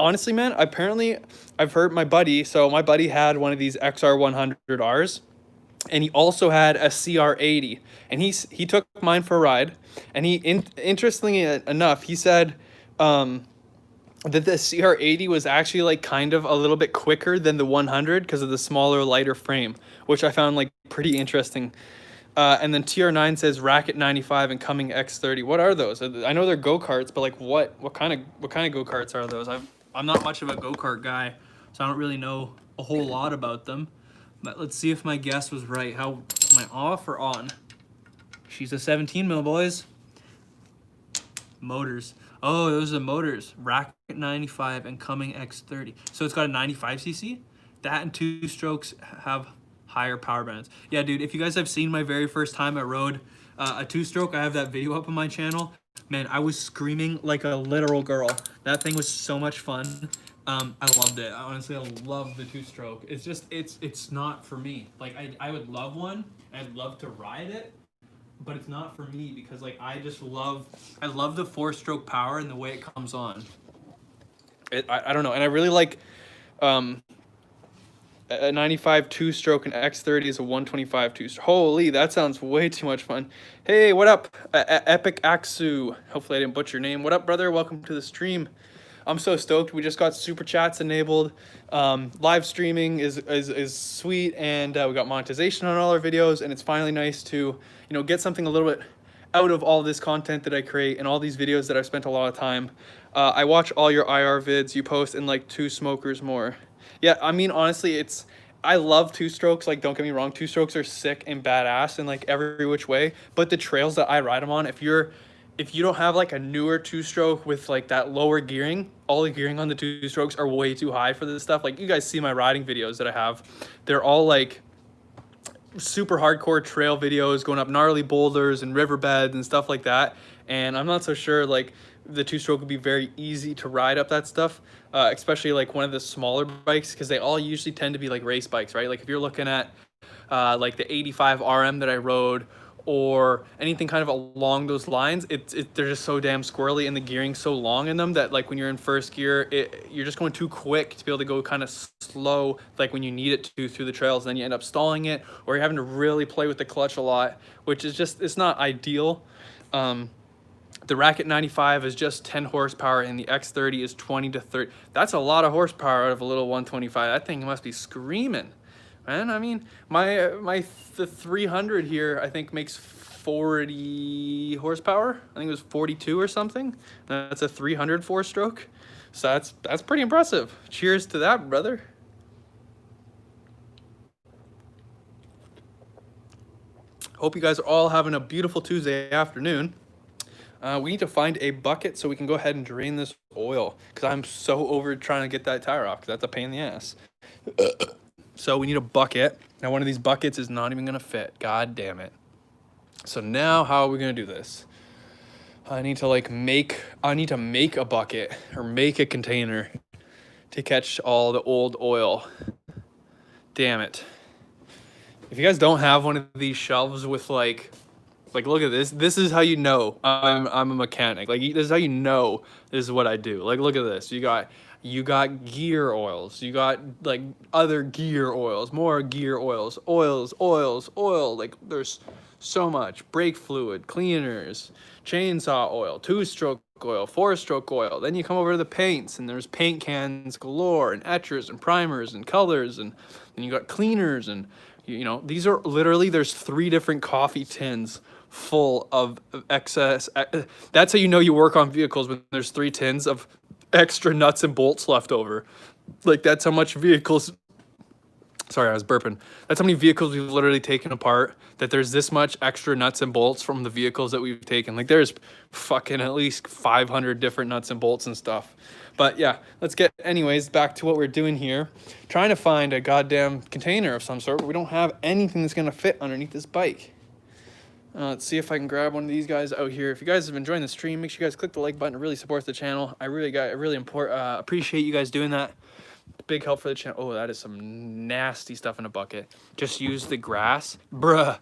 Honestly, man, apparently I've heard my buddy had one of these XR100Rs, and he also had a CR80, and he took mine for a ride, and interestingly enough, he said that the CR80 was actually like kind of a little bit quicker than the 100 because of the smaller, lighter frame, which I found like pretty interesting. And then TR9 says Racket 95 and Coming X30. What are those? I know they're go-karts, but like what kind of go-karts are those? I'm not much of a go-kart guy, so I don't really know a whole lot about them. But let's see if my guess was right. How am I, off or on? She's a 17 mil, boys. Motors. Oh, those are motors. Racket 95 and Coming X30. So it's got a 95cc. That and 2-strokes have higher power bands. Yeah, dude, if you guys have seen my very first time I rode a 2-stroke, I have that video up on my channel. Man, I was screaming like a literal girl. That thing was so much fun. I loved it. Honestly, I love the 2-stroke. It's just, it's not for me. Like, I would love one. I'd love to ride it, but it's not for me because like I love the 4-stroke power and the way it comes on. I don't know, and I really like a 95 2-stroke and X30 is a 125 2-stroke. Holy, that sounds way too much fun. Hey, what up, Epic Aksu? Hopefully I didn't butcher your name. What up, brother? Welcome to the stream. I'm so stoked. We just got super chats enabled. Live streaming is sweet, and we got monetization on all our videos, and it's finally nice to, get something a little bit out of all this content that I create and all these videos that I've spent a lot of time. I watch all your IR vids you post and like 2 smokers more. Yeah, I mean, honestly, I love 2-strokes. Like, don't get me wrong, 2-strokes are sick and badass in like every which way. But the trails that I ride them on, if you don't have like a newer 2-stroke with like that lower gearing, all the gearing on the 2-strokes are way too high for this stuff. Like, you guys see my riding videos that I have. They're all like super hardcore trail videos going up gnarly boulders and riverbeds and stuff like that. And I'm not so sure like the 2-stroke would be very easy to ride up that stuff, especially like one of the smaller bikes, because they all usually tend to be like race bikes, right? Like if you're looking at like the 85 RM that I rode, or anything kind of along those lines, they're just so damn squirrely, and the gearing's so long in them that like when you're in first gear, you're just going too quick to be able to go kind of slow like when you need it to through the trails, and then you end up stalling it, or you're having to really play with the clutch a lot, which is just, it's not ideal. The Racket 95 is just 10 horsepower and the X30 is 20 to 30. That's a lot of horsepower out of a little 125. That thing must be screaming. Man, I mean, the 300 here, I think, makes 40 horsepower. I think it was 42 or something. That's a 300 4-stroke. So that's pretty impressive. Cheers to that, brother. Hope you guys are all having a beautiful Tuesday afternoon. We need to find a bucket so we can go ahead and drain this oil, because I'm so over trying to get that tire off, because that's a pain in the ass. So we need a bucket. Now one of these buckets is not even gonna fit. God damn it. So now how are we gonna do this? I need to make a bucket or make a container to catch all the old oil. Damn it. If you guys don't have one of these shelves with like look at this. This is how you know I'm a mechanic. Like, this is how you know this is what I do. Like, look at this. You got gear oils. You got like other gear oils, more gear oils, oil. Like, there's so much. Brake fluid, cleaners, chainsaw oil, 2-stroke oil, 4-stroke oil. Then you come over to the paints, and there's paint cans galore, and etchers and primers and colors, and then you got cleaners, and these are literally, there's 3 different coffee tins full of excess. That's how you know you work on vehicles, when there's 3 tins of extra nuts and bolts left over. Like, that's how much vehicles Sorry, I was burping. That's how many vehicles we've literally taken apart, that there's this much extra nuts and bolts from the vehicles that we've taken. Like there's fucking at least 500 different nuts and bolts and stuff. But yeah, let's get anyways back to what we're doing here. Trying to find a goddamn container of some sort, but we don't have anything that's gonna fit underneath this bike. Let's see if I can grab one of these guys out here. If you guys have been enjoying the stream, make sure you guys click the like button. It really supports the channel. I really appreciate you guys doing that. Big help for the channel. Oh, that is some nasty stuff in a bucket. Just use the grass. Bruh.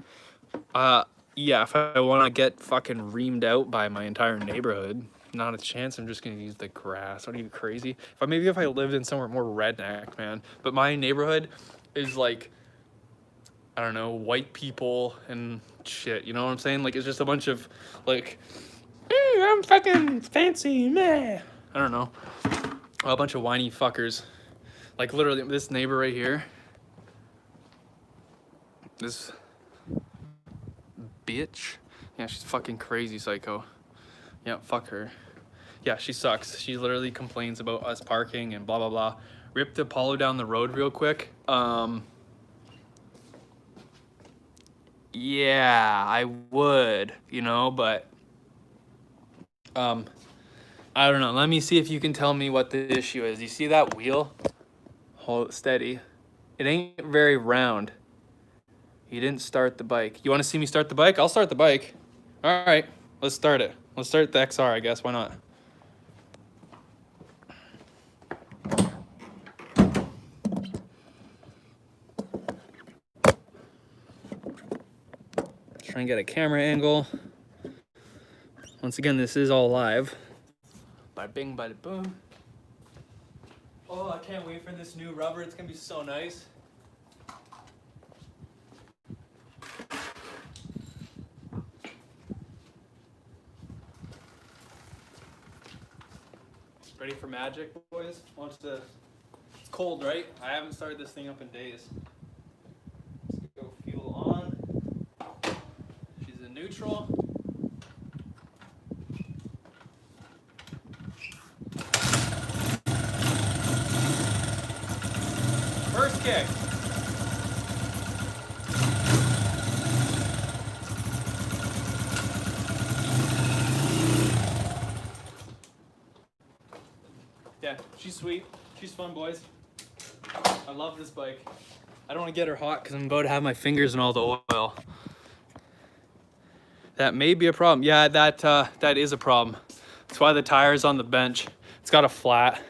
Yeah, if I want to get fucking reamed out by my entire neighborhood, not a chance. I'm just going to use the grass. What are you, crazy? Maybe if I lived in somewhere more redneck, man. But my neighborhood is like, I don't know, white people and shit. You know what I'm saying? Like, it's just a bunch of, like, I'm fucking fancy, meh. I don't know. A bunch of whiny fuckers. Like, literally, this neighbor right here. This bitch. Yeah, she's fucking crazy psycho. Yeah, fuck her. Yeah, she sucks. She literally complains about us parking and blah, blah, blah. Ripped Apollo down the road real quick. Yeah, I would, you know, but I don't know. Let me see if you can tell me what the issue is. You see that wheel? Hold it steady. It ain't very round. You didn't start the bike. You want to see me start the bike? I'll start the bike. All right, let's start it. Let's start the XR, I guess. Why not? Try and get a camera angle. Once again, this is all live. Bada bing, bada boom. Oh, I can't wait for this new rubber. It's gonna be so nice. Ready for magic, boys? It's cold, right? I haven't started this thing up in days. Let's go fuel on. She's in neutral. First kick. Yeah, she's sweet. She's fun, boys. I love this bike. I don't want to get her hot because I'm about to have my fingers in all the oil. That may be a problem. Yeah, that is a problem. That's why the tire's on the bench. It's got a flat.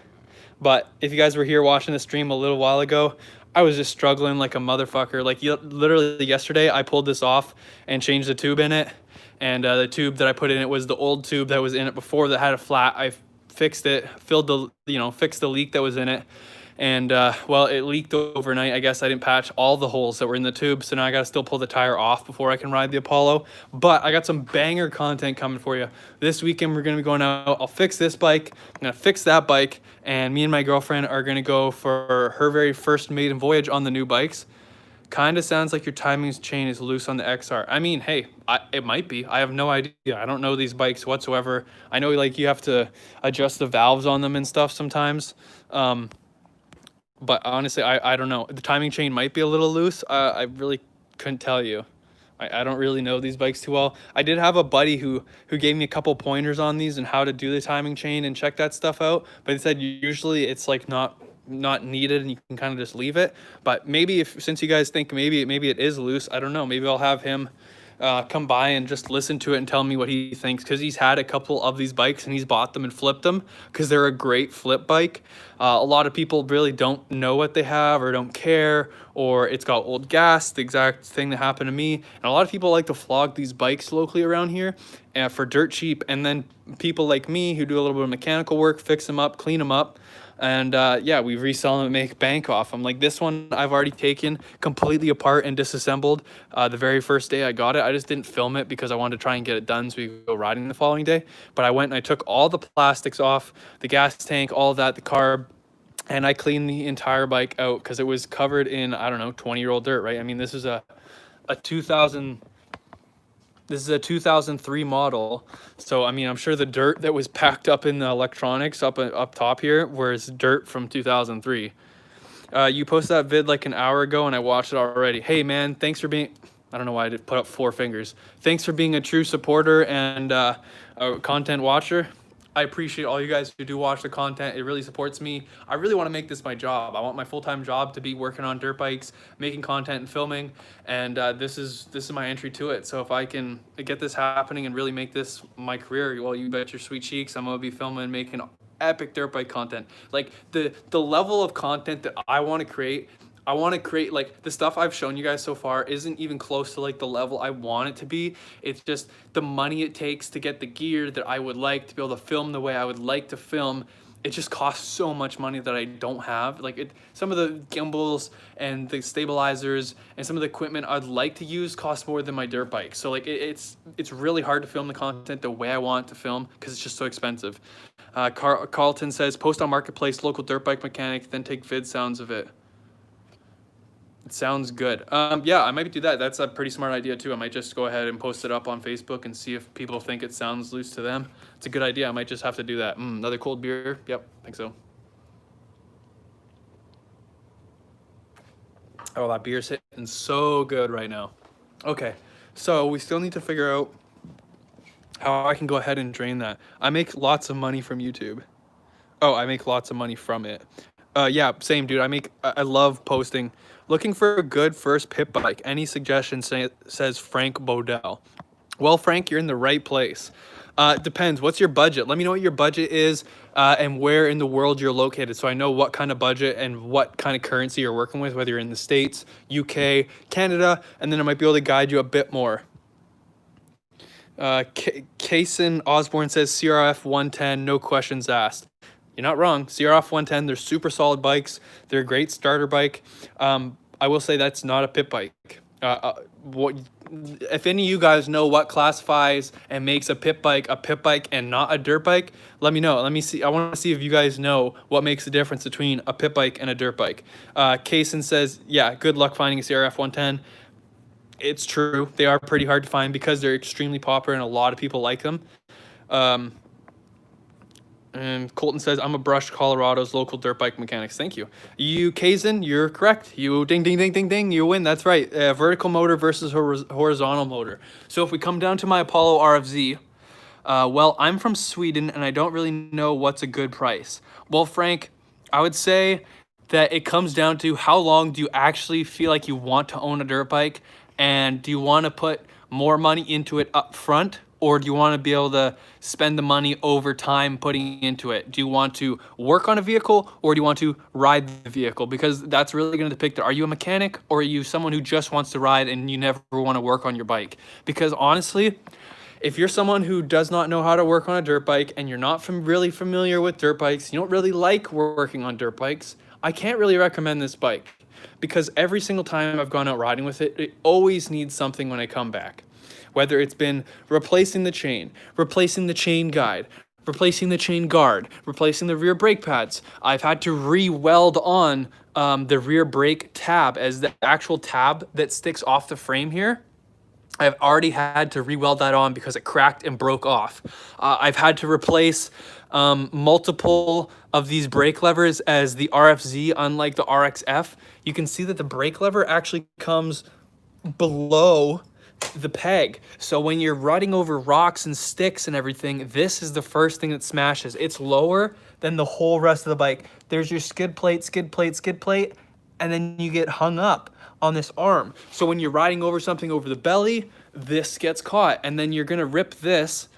But if you guys were here watching the stream a little while ago, I was just struggling like a motherfucker. Like literally yesterday, I pulled this off and changed the tube in it. And the tube that I put in it was the old tube that was in it before that had a flat. I fixed it, fixed the leak that was in it. And well, it leaked overnight. I guess I didn't patch all the holes that were in the tube, so now I gotta still pull the tire off before I can ride the Apollo. But I got some banger content coming for you. This weekend we're gonna be going out. I'll fix this bike, I'm gonna fix that bike, and me and my girlfriend are gonna go for her very first maiden voyage on the new bikes. Kind of sounds like your timing chain is loose on the XR. I mean, hey, it might be. I have no idea. I don't know these bikes whatsoever. I know like you have to adjust the valves on them and stuff sometimes. But honestly, I don't know. The timing chain might be a little loose. I really couldn't tell you. I don't really know these bikes too well. I did have a buddy who gave me a couple pointers on these and how to do the timing chain and check that stuff out. But he said usually it's like not needed and you can kind of just leave it. But maybe since you guys think maybe it is loose, I don't know. Maybe I'll have him come by and just listen to it and tell me what he thinks, because he's had a couple of these bikes and he's bought them and flipped them because they're a great flip bike. A lot of people really don't know what they have or don't care, or it's got old gas, the exact thing that happened to me. And a lot of people like to flog these bikes locally around here for dirt cheap, and then people like me who do a little bit of mechanical work, fix them up, clean them up. And yeah, we resell them and make bank off them. Like this one, I've already taken completely apart and disassembled the very first day I got it. I just didn't film it because I wanted to try and get it done so we could go riding the following day. But I went and I took all the plastics off, the gas tank, all that, the carb, and I cleaned the entire bike out because it was covered in, I don't know, 20-year-old dirt, right? I mean, this is a 2003 model, so I mean, I'm sure the dirt that was packed up in the electronics up top here was dirt from 2003. You posted that vid like an hour ago and I watched it already. Hey man, thanks for being, I don't know why I did put up 4 fingers. Thanks for being a true supporter and a content watcher. I appreciate all you guys who do watch the content. It really supports me. I really want to make this my job. I want my full-time job to be working on dirt bikes, making content and filming, and this is my entry to it. So if I can get this happening and really make this my career, well, you bet your sweet cheeks I'm gonna be filming and making epic dirt bike content. Like the level of content that I want to create, like the stuff I've shown you guys so far isn't even close to like the level I want it to be. It's just the money it takes to get the gear that I would like to be able to film the way I would like to film. It just costs so much money that I don't have. Like some of the gimbals and the stabilizers and some of the equipment I'd like to use cost more than my dirt bike. So like it's really hard to film the content the way I want to film because it's just so expensive. Carlton says, post on Marketplace, local dirt bike mechanic, then take vid sounds of it. It sounds good. Yeah, I might do that. That's a pretty smart idea too. I might just go ahead and post it up on Facebook and see if people think it sounds loose to them. It's a good idea. I might just have to do that. Another cold beer. Yep, I think so. Oh, that beer's hitting so good right now. Okay, so we still need to figure out how I can go ahead and drain that. I make lots of money from YouTube. Oh, I make lots of money from it. Yeah, same dude. I love posting. Looking for a good first pit bike. Any suggestions? Says Frank Bodell. Well, Frank, you're in the right place. Depends. What's your budget? Let me know what your budget is and where in the world you're located, so I know what kind of budget and what kind of currency you're working with, whether you're in the States, UK, Canada, and then I might be able to guide you a bit more. Kason Osborne says CRF 110, no questions asked. You're not wrong. CRF 110, they're super solid bikes. They're a great starter bike. I will say that's not a pit bike. If any of you guys know what classifies and makes a pit bike and not a dirt bike, let me know. Let me see. I want to see if you guys know what makes the difference between a pit bike and a dirt bike. Kason says, yeah, good luck finding a CRF 110. It's true. They are pretty hard to find because they're extremely popular and a lot of people like them. And Colton says, I'm a Brush, Colorado's local dirt bike mechanics. Thank you. You, Kazin, you're correct. You ding, ding, ding, ding, ding. You win. That's right. Vertical motor versus horizontal motor. So if we come down to my Apollo RFZ, well, I'm from Sweden and I don't really know what's a good price. Well, Frank, I would say that it comes down to how long do you actually feel like you want to own a dirt bike, and do you want to put more money into it up front, or do you want to be able to spend the money over time putting into it? Do you want to work on a vehicle, or do you want to ride the vehicle? Because that's really going to depict it. Are you a mechanic, or are you someone who just wants to ride and you never want to work on your bike? Because honestly, if you're someone who does not know how to work on a dirt bike and you're not really familiar with dirt bikes, you don't really like working on dirt bikes, I can't really recommend this bike. Because every single time I've gone out riding with it, it always needs something when I come back. Whether it's been replacing the chain guide, replacing the chain guard, replacing the rear brake pads. I've had to re-weld on the rear brake tab, as the actual tab that sticks off the frame here. I've already had to re-weld that on because it cracked and broke off. I've had to replace multiple of these brake levers, as the RFZ, unlike the RXF, you can see that the brake lever actually comes below the peg. So when you're riding over rocks and sticks and everything, this is the first thing that smashes. It's lower than the whole rest of the bike. There's your skid plate, and then you get hung up on this arm. So when you're riding over something over the belly, this gets caught, and then you're gonna rip this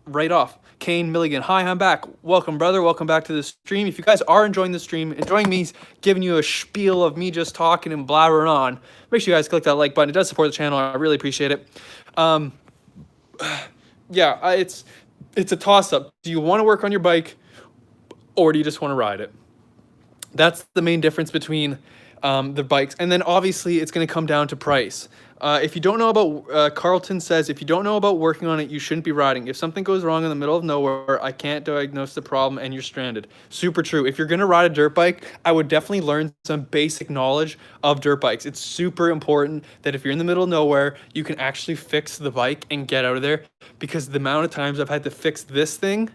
right off. Kane Milligan, hi, I'm back. Welcome, brother. Welcome back to the stream. If you guys are enjoying the stream, enjoying me giving you a spiel of me just talking and blabbering on, make sure you guys click that like button. It does support the channel. I really appreciate it. Yeah, it's a toss-up. Do you want to work on your bike, or do you just want to ride it? That's the main difference between the bikes. And then obviously it's going to come down to price. If you don't know about, Carlton says, if you don't know about working on it, you shouldn't be riding. If something goes wrong in the middle of nowhere, I can't diagnose the problem and you're stranded. Super true. If you're going to ride a dirt bike, I would definitely learn some basic knowledge of dirt bikes. It's super important that if you're in the middle of nowhere, you can actually fix the bike and get out of there, because the amount of times I've had to fix this thing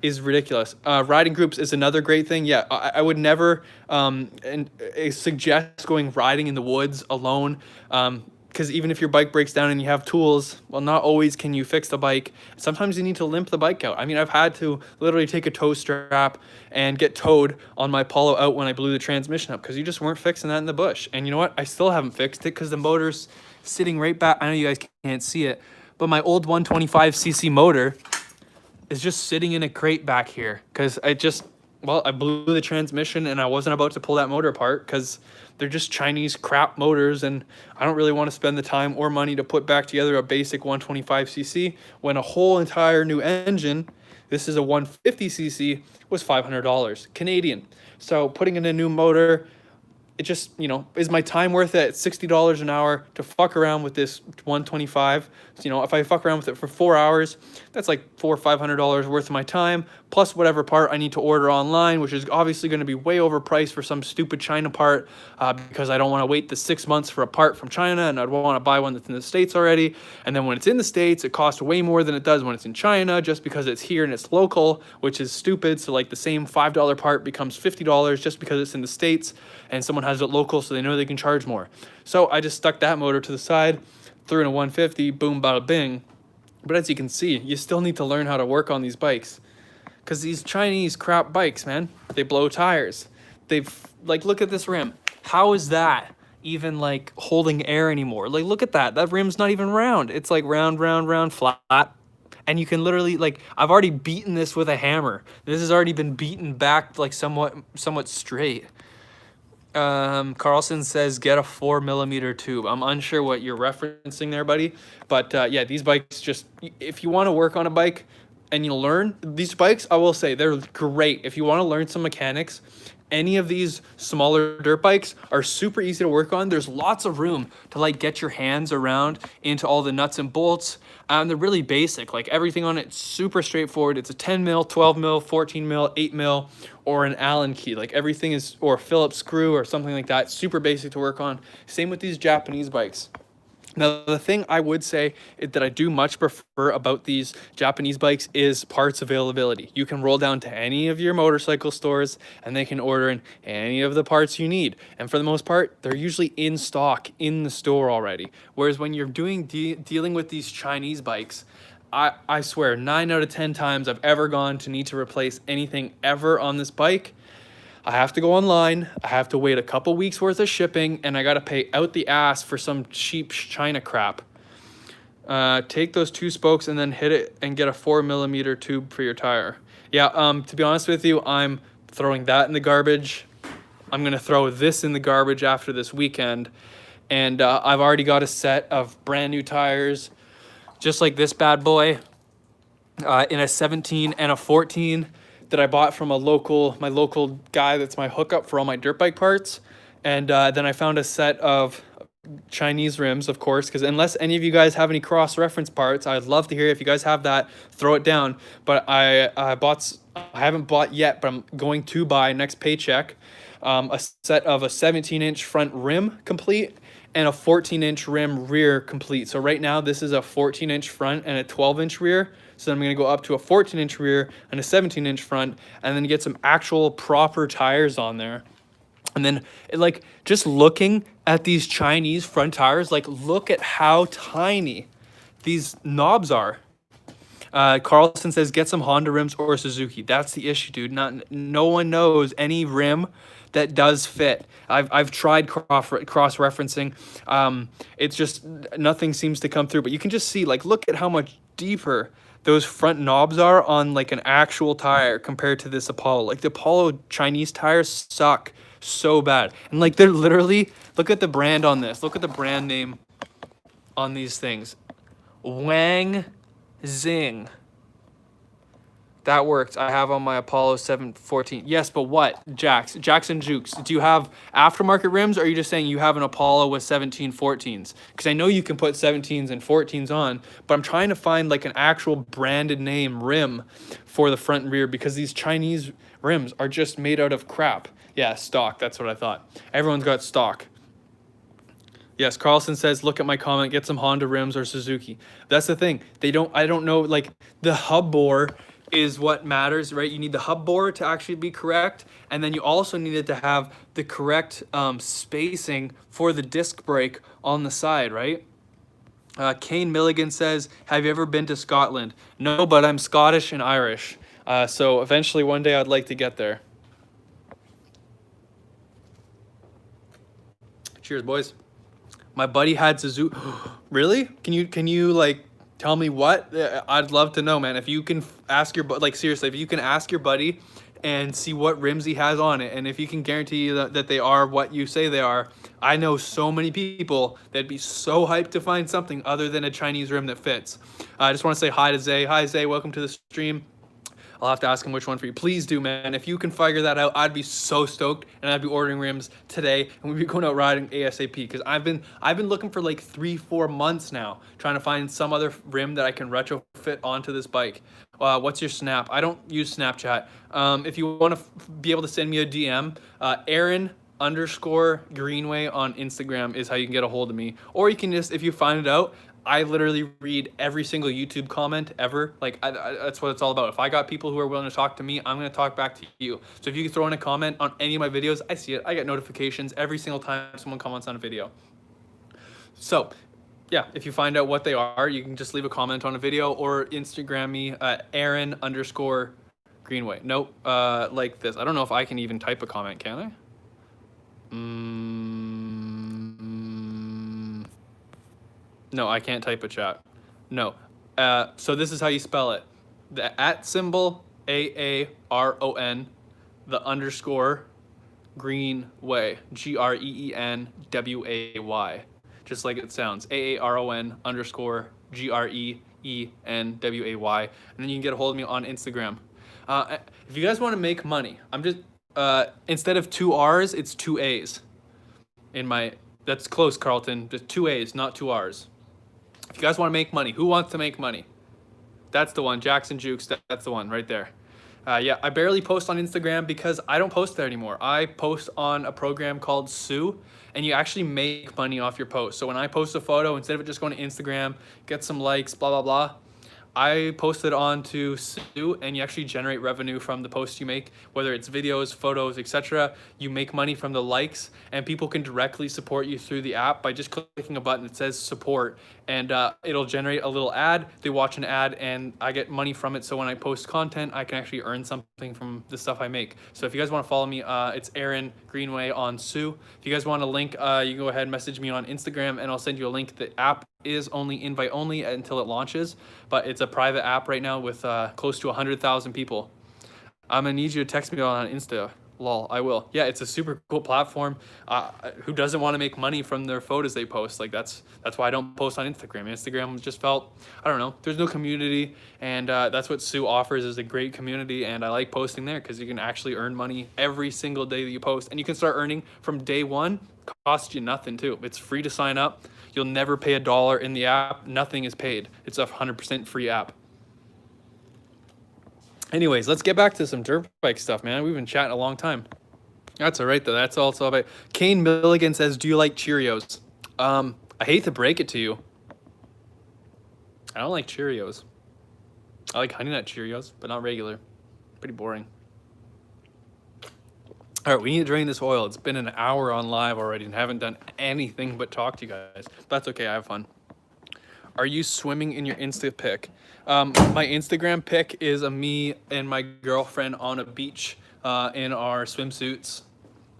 is ridiculous. Riding groups is another great thing. Yeah, I would never suggest going riding in the woods alone. Because even if your bike breaks down and you have tools, well, not always can you fix the bike. Sometimes you need to limp the bike out. I mean, I've had to literally take a tow strap and get towed on my Apollo out when I blew the transmission up because you just weren't fixing that in the bush. And you know what? I still haven't fixed it because the motor's sitting right back. I know you guys can't see it, but my old 125cc motor is just sitting in a crate back here because I blew the transmission and I wasn't about to pull that motor apart because they're just Chinese crap motors, and I don't really want to spend the time or money to put back together a basic 125cc when a whole entire new engine, this is a 150cc, was $500 Canadian. So putting in a new motor, it just, you know, is my time worth it at $60 an hour to fuck around with this 125? So, you know, if I fuck around with it for 4 hours, that's like $400 or $500 worth of my time, plus whatever part I need to order online, which is obviously going to be way overpriced for some stupid China part because I don't want to wait the 6 months for a part from China, and I'd want to buy one that's in the States already. And then when it's in the States, it costs way more than it does when it's in China just because it's here and it's local, which is stupid. So like the same $5 part becomes $50 just because it's in the States and someone has it local, so they know they can charge more. So I just stuck that motor to the side, threw in a 150, boom, bada bing. But as you can see, you still need to learn how to work on these bikes because these Chinese crap bikes, man, they blow tires. They've, like, look at this rim. How is that even like holding air anymore? Like, look at that. That rim's not even round. It's like round, round, round, flat. And you can literally, like, I've already beaten this with a hammer. This has already been beaten back like somewhat straight. Carlson says get a 4mm tube. I'm unsure what you're referencing there, buddy, but yeah, these bikes, just if you want to work on a bike and you learn these bikes, I will say they're great if you want to learn some mechanics. Any of these smaller dirt bikes are super easy to work on. There's lots of room to like get your hands around into all the nuts and bolts. They're really basic, like everything on it's super straightforward. It's a 10 mil, 12 mil, 14 mil, 8 mil, or an Allen key. Like everything is, or a Phillips screw or something like that. Super basic to work on. Same with these Japanese bikes. Now, the thing I would say that I do much prefer about these Japanese bikes is parts availability. You can roll down to any of your motorcycle stores and they can order in any of the parts you need. And for the most part, they're usually in stock in the store already. Whereas when you're dealing with these Chinese bikes, I swear 9 out of 10 times I've ever gone to need to replace anything ever on this bike, I have to go online, I have to wait a couple weeks worth of shipping, and I gotta pay out the ass for some cheap China crap. Take those 2 spokes and then hit it and get a 4mm tube for your tire. Yeah, to be honest with you, I'm throwing that in the garbage. I'm gonna throw this in the garbage after this weekend. And I've already got a set of brand new tires, just like this bad boy, in a 17 and a 14. That I bought from my local guy that's my hookup for all my dirt bike parts. And then I found a set of Chinese rims, of course, because unless any of you guys have any cross-reference parts, I'd love to hear if you guys have that, throw it down. But I haven't bought yet, but I'm going to buy next paycheck a set of a 17-inch front rim complete and a 14-inch rim rear complete. So right now this is a 14-inch front and a 12-inch rear. So I'm going to go up to a 14-inch rear and a 17-inch front and then get some actual proper tires on there. And then, like, just looking at these Chinese front tires, like, look at how tiny these knobs are. Carlson says get some Honda rims or Suzuki. That's the issue, dude. No one knows any rim that does fit. I've tried cross-referencing. It's just nothing seems to come through. But you can just see, like, look at how much deeper those front knobs are on like an actual tire compared to this Apollo. Like the Apollo Chinese tires suck so bad. And like they're literally, look at the brand on this. Look at the brand name on these things. Wang Xing. That works. I have on my Apollo 714. Yes, but what? Jackson Jukes. Do you have aftermarket rims, or are you just saying you have an Apollo with 1714s? Because I know you can put 17s and 14s on, but I'm trying to find like an actual branded name rim for the front and rear because these Chinese rims are just made out of crap. Yeah, stock. That's what I thought. Everyone's got stock. Yes, Carlson says, look at my comment, get some Honda rims or Suzuki. That's the thing. I don't know, like the hub bore is what matters, right? You need the hub bore to actually be correct, and then you also needed to have the correct spacing for the disc brake on the side, right? Kane Milligan says, have you ever been to Scotland? No, but I'm Scottish and Irish. So eventually one day I'd like to get there. Cheers, boys. My buddy had Suzuki. Really? Can you like tell me what? I'd love to know, man. If you can ask your like seriously, if you can ask your buddy and see what rims he has on it, and if you can guarantee that they are what you say they are, I know so many people that'd be so hyped to find something other than a Chinese rim that fits. I just want to say hi to Zay. Hi Zay, welcome to the stream. I'll have to ask him which one for you. Please do, man. If you can figure that out, I'd be so stoked, and I'd be ordering rims today, and we'd be going out riding ASAP. Because I've been looking for like 3-4 months now, trying to find some other rim that I can retrofit onto this bike. What's your Snap? I don't use Snapchat. If you want to be able to send me a DM, Aaron_Greenway on Instagram is how you can get a hold of me. Or you can just, if you find it out, I literally read every single YouTube comment ever. Like, that's what it's all about. If I got people who are willing to talk to me, I'm going to talk back to you. So if you can throw in a comment on any of my videos, I see it. I get notifications every single time someone comments on a video. So, yeah, if you find out what they are, you can just leave a comment on a video or Instagram me at Aaron_Greenway. Nope, like this. I don't know if I can even type a comment, can I? No, I can't type a chat. No. So this is how you spell it. The @ symbol, AARON, the underscore, Greenway, GREENWAY. Just like it sounds, AARON_GREENWAY. And then you can get a hold of me on Instagram. If you guys want to make money, I'm just, instead of 2 R's, it's 2 A's. That's close, Carlton. Just 2 A's, not 2 R's. If you guys want to make money, who wants to make money? That's the one. Jackson Jukes, that's the one right there. Yeah, I barely post on Instagram because I don't post there anymore. I post on a program called Sue, and you actually make money off your post. So when I post a photo, instead of it just going to Instagram, get some likes, blah, blah, blah, I post it onto Sue, and you actually generate revenue from the posts you make, whether it's videos, photos, etc. You make money from the likes, and people can directly support you through the app by just clicking a button that says support, and it'll generate a little ad. They watch an ad, and I get money from it. So when I post content, I can actually earn something from the stuff I make. So if you guys want to follow me, it's Aaron Greenway on Sue. If you guys want a link, you can go ahead and message me on Instagram, and I'll send you a link. The app is only invite only until it launches, but it's a private app right now with close to 100,000 people. I'm gonna need you to text me on Insta. Lol, I will. Yeah, it's a super cool platform. Who doesn't want to make money from their photos they post? Like that's why I don't post on Instagram. Instagram just felt, I don't know, there's no community, and that's what Sue offers, is a great community, and I like posting there because you can actually earn money every single day that you post, and you can start earning from day one. Costs you nothing too. It's free to sign up. You'll never pay $1 in the app. Nothing is paid. It's a 100% free app. Anyways, let's get back to some dirt bike stuff, man. We've been chatting a long time. That's all right, though. That's also about. Kane Milligan says, do you like Cheerios? I hate to break it to you. I don't like Cheerios. I like Honey Nut Cheerios, but not regular. Pretty boring. All right, we need to drain this oil. It's been an hour on live already and haven't done anything but talk to you guys. That's okay, I have fun. Are you swimming in your Insta pic? My Instagram pic is of me and my girlfriend on a beach in our swimsuits.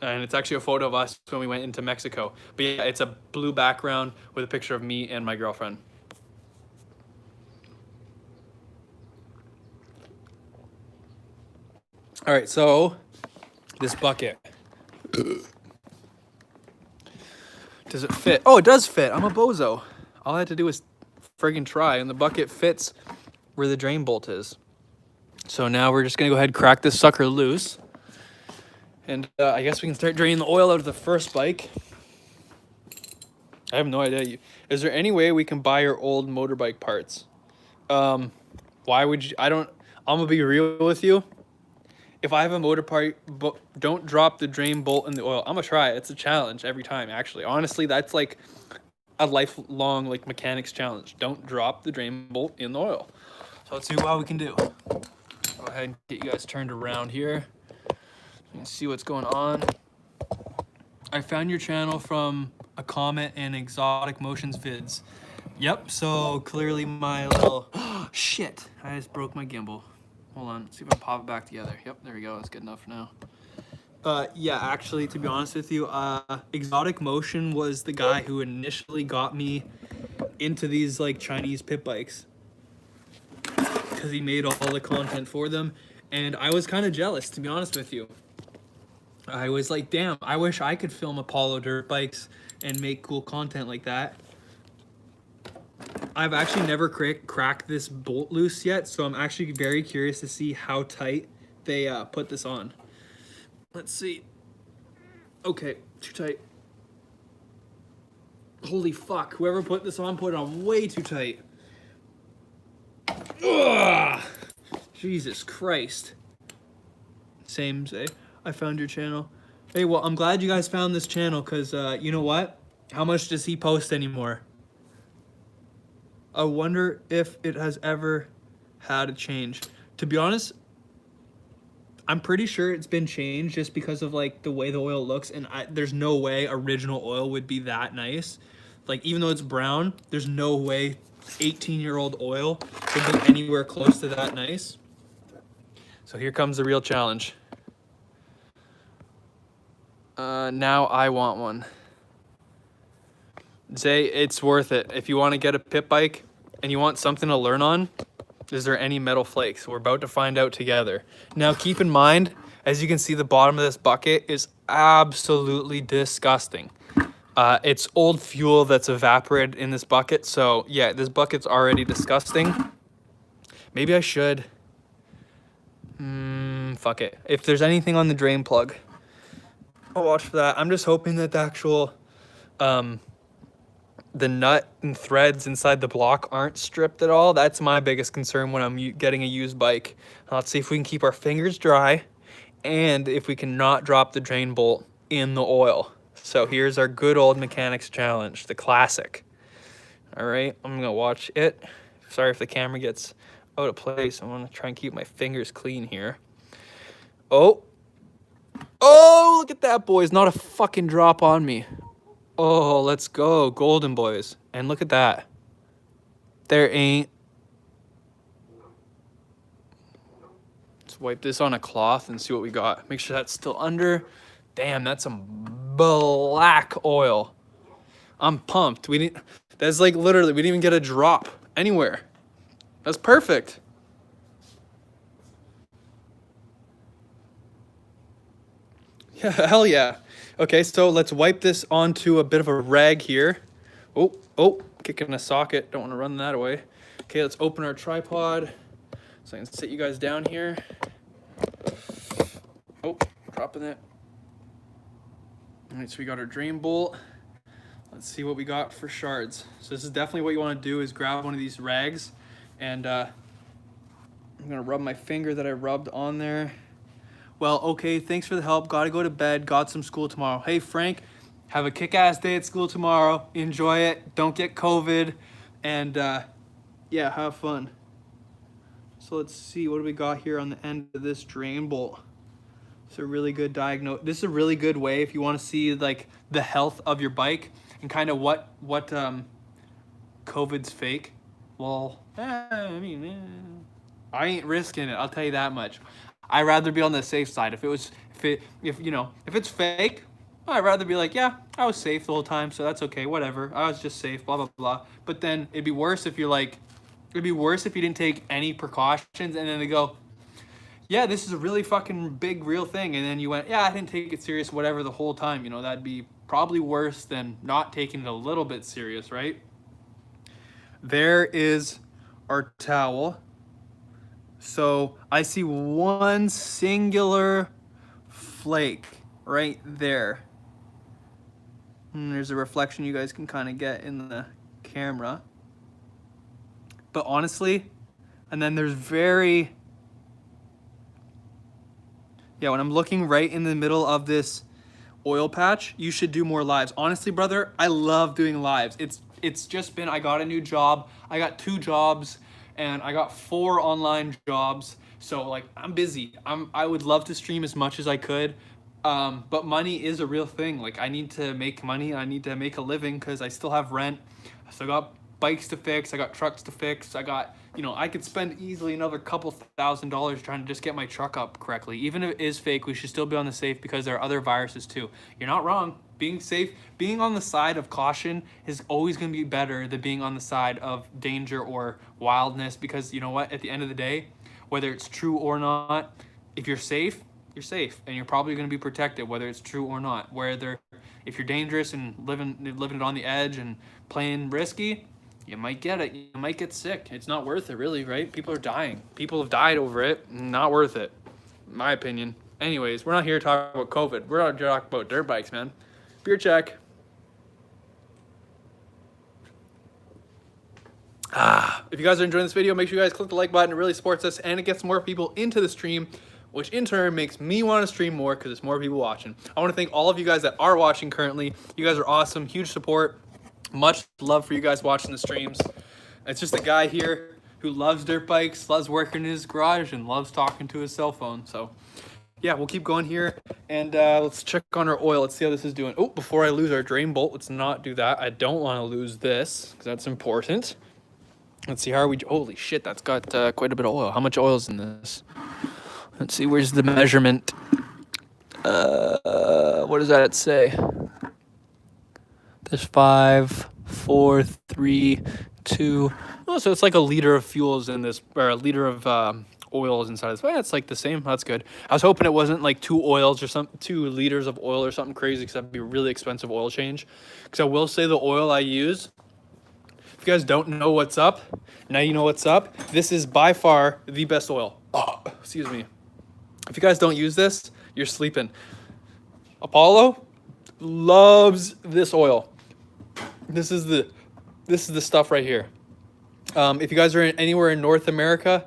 And it's actually a photo of us when we went into Mexico. But yeah, it's a blue background with a picture of me and my girlfriend. All right, so this bucket. Does it fit? Oh, it does fit. I'm a bozo. All I had to do was friggin' try, and the bucket fits where the drain bolt is. So now we're just gonna go ahead and crack this sucker loose. And I guess we can start draining the oil out of the first bike. I have no idea. Is there any way we can buy your old motorbike parts? Why would you? I'm gonna be real with you. If I have a motor part, don't drop the drain bolt in the oil. I'm gonna try it. It's a challenge every time, actually. Honestly, that's like a lifelong like mechanics challenge. Don't drop the drain bolt in the oil. So let's see what we can do. Go ahead and get you guys turned around here. You can see what's going on. I found your channel from a comment in Exotic Motions vids. Yep, so clearly my little, shit, I just broke my gimbal. Hold on, see if I can pop it back together. Yep, there we go, that's good enough for now. Yeah, actually, to be honest with you, Exotic Motion was the guy who initially got me into these like Chinese pit bikes, because he made all the content for them, and I was kind of jealous, to be honest with you. I was like, damn, I wish I could film Apollo dirt bikes and make cool content like that. I've actually never cracked this bolt loose yet, so I'm actually very curious to see how tight they put this on. Let's see. Okay, too tight. Holy fuck, whoever put this on put it on way too tight. Ugh! Jesus Christ. Same say. I found your channel. Hey, well, I'm glad you guys found this channel, because you know what? How much does he post anymore? I wonder if it has ever had a change. To be honest, I'm pretty sure it's been changed just because of like the way the oil looks, and there's no way original oil would be that nice. Like, even though it's brown, there's no way 18-year-old oil would be anywhere close to that nice. So here comes the real challenge. Now I want one. Zay, it's worth it. If you want to get a pit bike and you want something to learn on, is there any metal flakes? We're about to find out together. Now keep in mind, as you can see, the bottom of this bucket is absolutely disgusting. It's old fuel that's evaporated in this bucket. So yeah, this bucket's already disgusting. Maybe I should. Fuck it. If there's anything on the drain plug, I'll watch for that. I'm just hoping that the actual, the nut and threads inside the block aren't stripped at all. That's my biggest concern when I'm getting a used bike. Let's see if we can keep our fingers dry and if we can not drop the drain bolt in the oil. So here's our good old mechanics challenge, the classic. All right, I'm gonna watch it. Sorry if the camera gets out of place. I'm gonna try and keep my fingers clean here. Oh, look at that, boys. Not a fucking drop on me. Oh, let's go, golden boys. And look at that. There ain't. Let's wipe this on a cloth and see what we got. Make sure that's still under. Damn, that's some black oil. I'm pumped. That's like literally, we didn't even get a drop anywhere. That's perfect. Yeah, hell yeah. Okay, so let's wipe this onto a bit of a rag here. Oh, kicking a socket. Don't want to run that away. Okay, let's open our tripod so I can sit you guys down here. Oh, dropping it. All right, so we got our drain bolt. Let's see what we got for shards. So this is definitely what you want to do, is grab one of these rags, and I'm gonna rub my finger that I rubbed on there. Well, okay, thanks for the help. Gotta go to bed. Got some school tomorrow. Hey, Frank, have a kick-ass day at school tomorrow. Enjoy it. Don't get COVID. And, yeah, have fun. So let's see. What do we got here on the end of this drain bolt? It's a really good diagnose. This is a really good way if you want to see, like, the health of your bike and kind of what COVID's fake. Well, I mean, I ain't risking it. I'll tell you that much. I'd rather be on the safe side. If it's fake, I'd rather be like, yeah, I was safe the whole time, so that's okay, whatever. I was just safe, blah, blah, blah. But then it'd be worse if you didn't take any precautions, and then they go, yeah, this is a really fucking big real thing. And then you went, yeah, I didn't take it serious, whatever, the whole time. You know, that'd be probably worse than not taking it a little bit serious, right? There is our towel. So I see one singular flake right there. And there's a reflection you guys can kind of get in the camera. But honestly, and then there's when I'm looking right in the middle of this oil patch, you should do more lives. Honestly, brother, I love doing lives. It's just been, I got a new job. I got 2 jobs. and I got 4 online jobs. So like I'm busy. I would love to stream as much as I could. But money is a real thing. Like I need to make money. I need to make a living because I still have rent. I still got bikes to fix. I got trucks to fix. I got, you know, I could spend easily another couple $1,000s trying to just get my truck up correctly. Even if it is fake, we should still be on the safe because there are other viruses too. You're not wrong. Being safe, being on the side of caution is always going to be better than being on the side of danger or wildness, because you know what? At the end of the day, whether it's true or not, if you're safe, you're safe, and you're probably going to be protected, whether it's true or not. Whether if you're dangerous and living it on the edge and playing risky, you might get it. You might get sick. It's not worth it, really, right? People are dying. People have died over it. Not worth it, in my opinion. Anyways, we're not here to talk about COVID. We're not here to talk about dirt bikes, man. Beer check. If you guys are enjoying this video, make sure you guys click the like button. It really supports us and it gets more people into the stream, which in turn makes me want to stream more because there's more people watching. I want to thank all of you guys that are watching currently. You guys are awesome. Huge support. Much love for you guys watching the streams. It's just a guy here who loves dirt bikes, loves working in his garage, and loves talking to his cell phone. So yeah, we'll keep going here, and let's check on our oil. Let's see how this is doing. Oh, before I lose our drain bolt, let's not do that. I don't want to lose this because that's important. Let's see, how are we? Holy shit, that's got quite a bit of oil. How much oil is in this? Let's see, where's the measurement? What does that say? There's 5, 4, 3, 2. Oh, so it's like a liter of fuels in this, or a liter of oil is inside this. Well, it's like the same. That's good. I was hoping it wasn't like 2 oils or 2 liters of oil or something crazy, because that'd be a really expensive oil change. Because I will say the oil I use, if you guys don't know what's up, now you know what's up. This is by far the best oil. Oh, excuse me. If you guys don't use this, you're sleeping. Apollo loves this oil. This is the stuff right here. If you guys are anywhere in North America,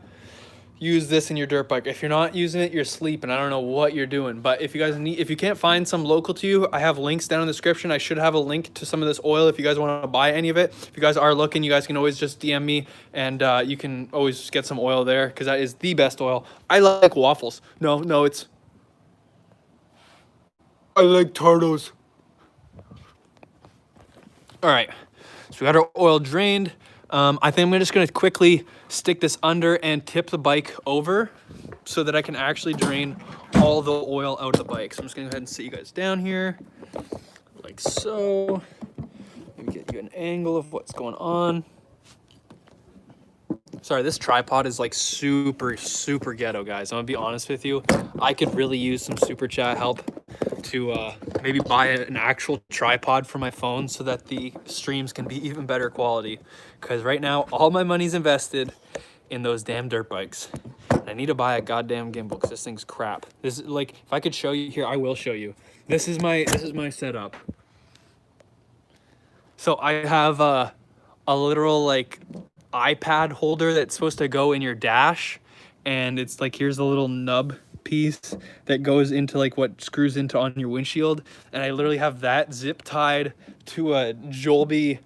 use this in your dirt bike. If you're not using it, you're sleeping. I don't know what you're doing. But if you guys if you can't find some local to you, I have links down in the description. I should have a link to some of this oil if you guys want to buy any of it. If you guys are looking, you guys can always just DM me, and you can always get some oil there, because that is the best oil. I like waffles. No, it's... I like turtles. All right, so we got our oil drained. I think I'm just gonna quickly stick this under and tip the bike over so that I can actually drain all the oil out of the bike. So I'm just gonna go ahead and sit you guys down here, like so. Maybe get you an angle of what's going on. Sorry, this tripod is like super ghetto, guys. I'm gonna be honest with you. I could really use some super chat help to maybe buy an actual tripod for my phone so that the streams can be even better quality, because right now all my money's invested in those damn dirt bikes. I need to buy a goddamn gimbal because this thing's crap. This is like, if I could show you here, I will show you. This is my setup. So I have a literal like iPad holder that's supposed to go in your dash, and it's like, here's the little nub piece that goes into like what screws into on your windshield, and I literally have that zip tied to a Jollibee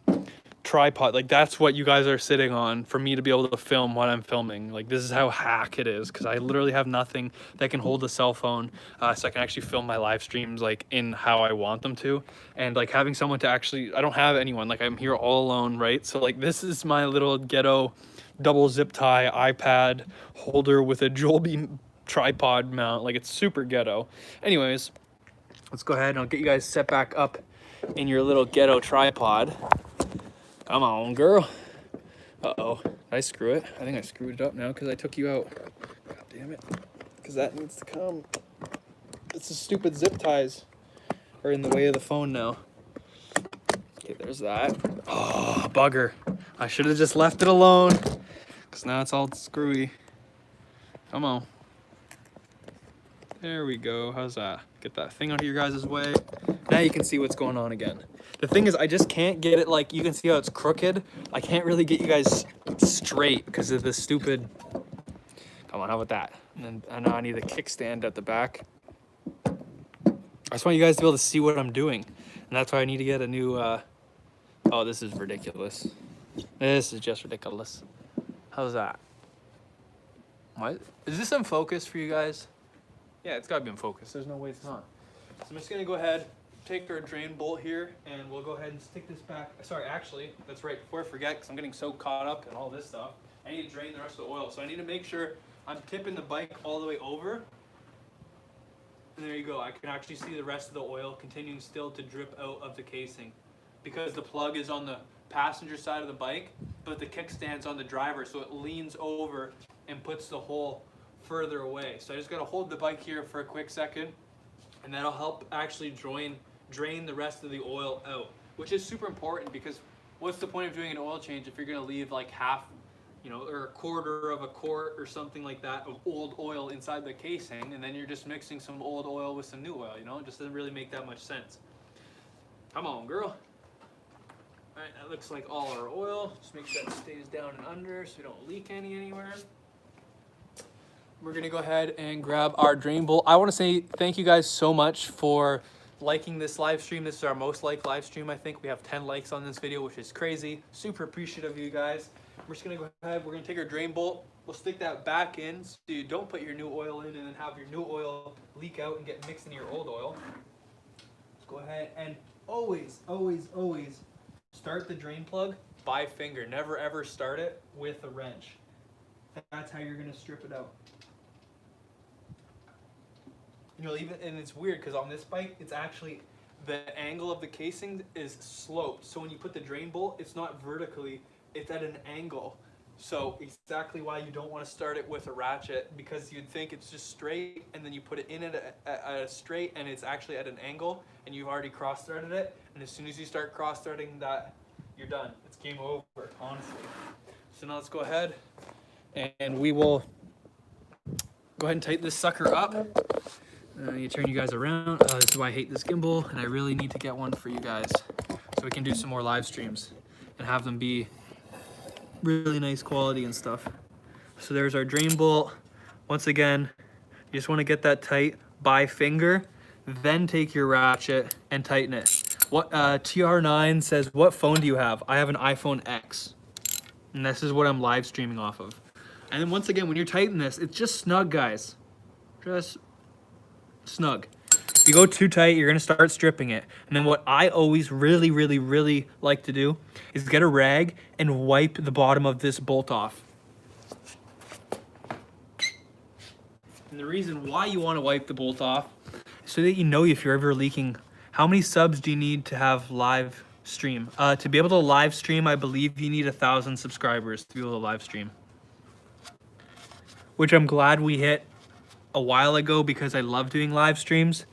tripod. Like, that's what you guys are sitting on for me to be able to film what I'm filming. Like, this is how hack it is, because I literally have nothing that can hold a cell phone, so I can actually film my live streams like in how I want them to. And like having someone to actually, I don't have anyone, like I'm here all alone, right? So like this is my little ghetto double zip tie iPad holder with a Jollibee tripod mount. Like, it's super ghetto. Anyways, let's go ahead and I'll get you guys set back up in your little ghetto tripod. Come on, girl. Uh-oh, did I screw it? I think I screwed it up now because I took you out. God damn it, because that needs to come. It's the stupid zip ties are in the way of the phone now. Okay, there's that. Oh, bugger. I should have just left it alone, because now it's all screwy. Come on. There we go. How's that? Get that thing out of your guys' way. Now you can see what's going on again. The thing is, I just can't get it, like, you can see how it's crooked. I can't really get you guys straight because of this stupid... Come on, how about that? And then I know I need a kickstand at the back. I just want you guys to be able to see what I'm doing. And that's why I need to get a new... Oh, this is ridiculous. This is just ridiculous. How's that? What? Is this in focus for you guys? Yeah, it's gotta be in focus. There's no way it's not. So I'm just gonna go ahead, take our drain bolt here, and we'll go ahead and stick this back. Sorry, actually, that's right, before I forget, because I'm getting so caught up in all this stuff, I need to drain the rest of the oil. So I need to make sure I'm tipping the bike all the way over. And there you go, I can actually see the rest of the oil continuing still to drip out of the casing. Because the plug is on the passenger side of the bike, but the kickstand's on the driver, so it leans over and puts the hole further away. So I just gotta hold the bike here for a quick second, and that'll help actually drain the rest of the oil out, which is super important, because what's the point of doing an oil change if you're gonna leave like half, you know, or a quarter of a quart or something like that of old oil inside the casing, and then you're just mixing some old oil with some new oil, you know? It just doesn't really make that much sense. Come on, girl. All right, that looks like all our oil. Just make sure that stays down and under so we don't leak any anywhere. We're gonna go ahead and grab our drain bolt. I wanna say thank you guys so much for liking this live stream. This is our most liked live stream, I think. We have 10 likes on this video, which is crazy. Super appreciative of you guys. We're just gonna go ahead, we're gonna take our drain bolt. We'll stick that back in so you don't put your new oil in and then have your new oil leak out and get mixed into your old oil. Let's go ahead and always, always, always start the drain plug by finger. Never ever start it with a wrench. That's how you're gonna strip it out. You'll even, and it's weird because on this bike, it's actually, the angle of the casing is sloped. So when you put the drain bolt, it's not vertically, it's at an angle. So exactly why you don't want to start it with a ratchet, because you'd think it's just straight, and then you put it in at a straight, and it's actually at an angle, and you've already cross-threaded it. And as soon as you start cross-threading that, you're done. It's game over, honestly. So now let's go ahead, and we will go ahead and tighten this sucker up. You turn you guys around. This is why I hate this gimbal, and I really need to get one for you guys so we can do some more live streams and have them be really nice quality and stuff. So there's our drain bolt. Once again, you just want to get that tight by finger, then take your ratchet and tighten it. What TR9 says, what phone do you have? I have an iPhone X, and this is what I'm live streaming off of. And then once again, when you're tightening this, it's just snug, guys. Just snug. If you go too tight, you're gonna start stripping it. And then what I always really, really, really like to do is get a rag and wipe the bottom of this bolt off. And the reason why you want to wipe the bolt off is so that you know if you're ever leaking. How many subs do you need to have live stream? To be able to live stream, I believe you need 1,000 subscribers to be able to live stream, which I'm glad we hit a while ago, because I love doing live streams.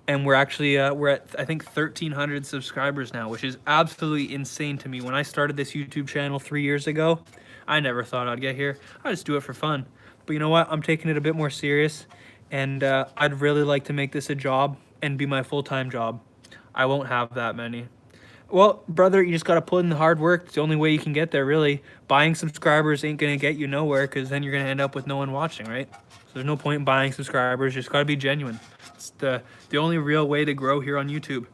And we're actually we're at, I think, 1,300 subscribers now, which is absolutely insane to me. When I started this YouTube channel 3 years ago, I never thought I'd get here. I just do it for fun. But you know what? I'm taking it a bit more serious, and I'd really like to make this a job and be my full-time job. I won't have that many. Well, brother, you just got to put in the hard work. It's the only way you can get there, really. Buying subscribers ain't going to get you nowhere, because then you're going to end up with no one watching, right? So there's no point in buying subscribers. You just got to be genuine. It's the only real way to grow here on YouTube.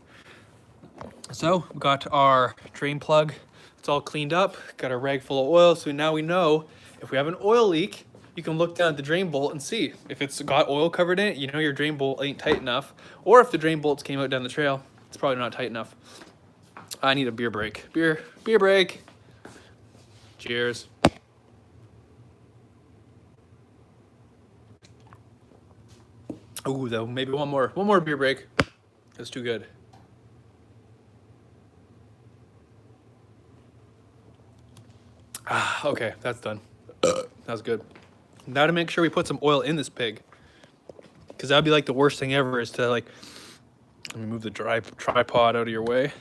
So we got our drain plug. It's all cleaned up. Got a rag full of oil. So now we know if we have an oil leak, you can look down at the drain bolt and see if it's got oil covered in it. You know your drain bolt ain't tight enough. Or if the drain bolts came out down the trail, it's probably not tight enough. I need a beer break. Beer break. Cheers. Oh, though, maybe one more beer break. That's too good. Okay, that's done. That's good. Now to make sure we put some oil in this pig, because that'd be like the worst thing ever, is to like, let me move the tripod out of your way.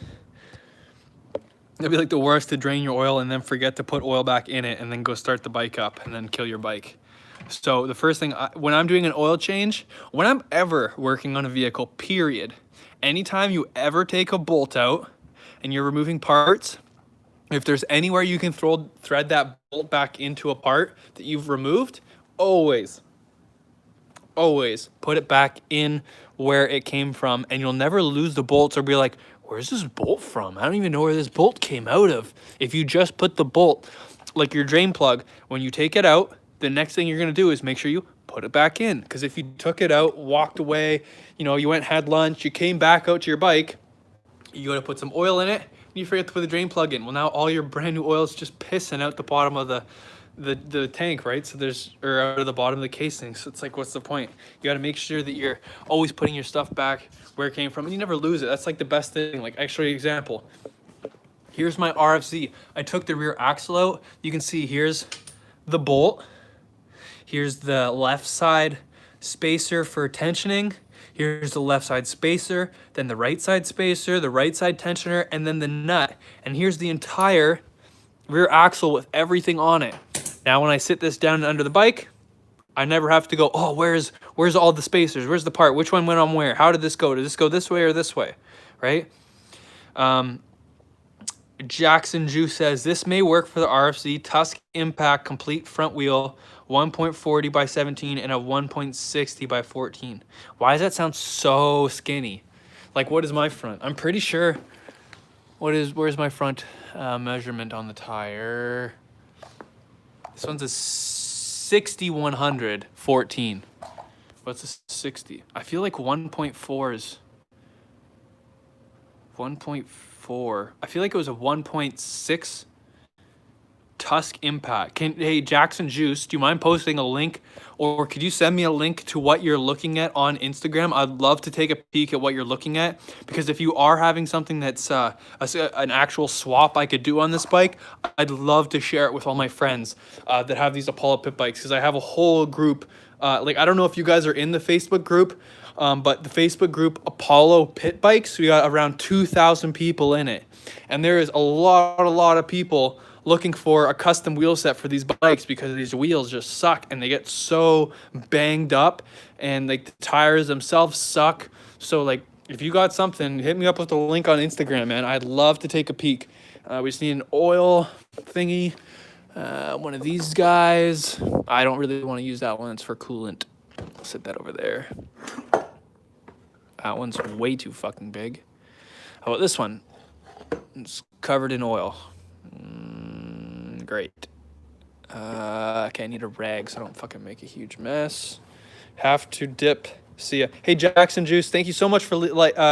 It'd be like the worst to drain your oil and then forget to put oil back in it and then go start the bike up and then kill your bike. So the first thing, when I'm doing an oil change, when I'm ever working on a vehicle, period, anytime you ever take a bolt out and you're removing parts, if there's anywhere you can thread that bolt back into a part that you've removed, always put it back in where it came from, and you'll never lose the bolts or be like, where's this bolt from? I don't even know where this bolt came out of. If you just put the bolt like your drain plug, when you take it out, the next thing you're going to do is make sure you put it back in. Because if you took it out, walked away, you know, you went, had lunch, you came back out to your bike, you got to put some oil in it, and you forget to put the drain plug in. Well, now all your brand new oil is just pissing out the bottom of the tank, right? So there's, or out of the bottom of the casing. So it's like, what's the point? You got to make sure that you're always putting your stuff back where it came from, and you never lose it. That's like the best thing. Like, actually, example. Here's my RFC. I took the rear axle out. You can see here's the bolt. Here's the left side spacer for tensioning. Here's the left side spacer, then the right side spacer, the right side tensioner, and then the nut. And here's the entire rear axle with everything on it. Now, when I sit this down under the bike, I never have to go, oh, where's all the spacers? Where's the part? Which one went on where? How did this go? Did this go this way or this way? Right? Jackson Juice says, this may work for the RFC Tusk Impact Complete Front Wheel 1.40 by 17 and a 1.60 by 14. Why does that sound so skinny? Like, what is my front? I'm pretty sure. Where's my front measurement on the tire? This one's a 6100 14. What's a 60? I feel like 1.4 is 1.4. I feel like it was a 1.6 Tusk Impact. Hey, Jackson Juice, do you mind posting a link, or could you send me a link to what you're looking at on Instagram? I'd love to take a peek at what you're looking at, because if you are having something that's an actual swap I could do on this bike, I'd love to share it with all my friends that have these Apollo pit bikes, because I have a whole group. Like, I don't know if you guys are in the Facebook group, but the Facebook group Apollo Pit Bikes, we got around 2,000 people in it, and there is a lot of people looking for a custom wheel set for these bikes, because these wheels just suck and they get so banged up, and like the tires themselves suck. So like, if you got something, hit me up with the link on Instagram, man. I'd love to take a peek. We just need an oil thingy, one of these guys. I don't really want to use that one, it's for coolant. I'll set that over there. That one's way too fucking big. How about this one? It's covered in oil. Great. Okay, I need a rag so I don't fucking make a huge mess. Have to dip. See ya. Hey, Jackson Juice, thank you so much for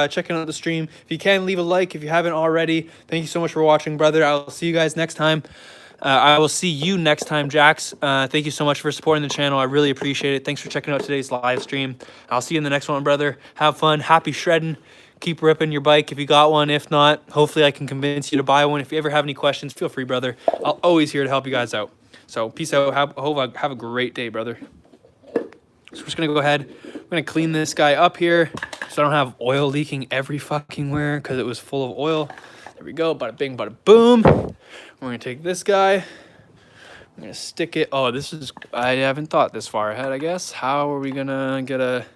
checking out the stream. If you can, leave a like if you haven't already. Thank you so much for watching, brother. I'll see you guys next time. I will see you next time, Jax. Thank you so much for supporting the channel. I really appreciate it. Thanks for checking out today's live stream. I'll see you in the next one, brother. Have fun. Happy shredding. Keep ripping your bike if you got one. If not, hopefully I can convince you to buy one. If you ever have any questions, feel free, brother. I'll always here to help you guys out. So peace out. Have a great day, brother. So we're just going to go ahead. I'm going to clean this guy up here so I don't have oil leaking every fucking where, because it was full of oil. There we go. Bada bing, bada boom. We're going to take this guy. I'm going to stick it. Oh, this is, I haven't thought this far ahead, I guess. How are we going to get a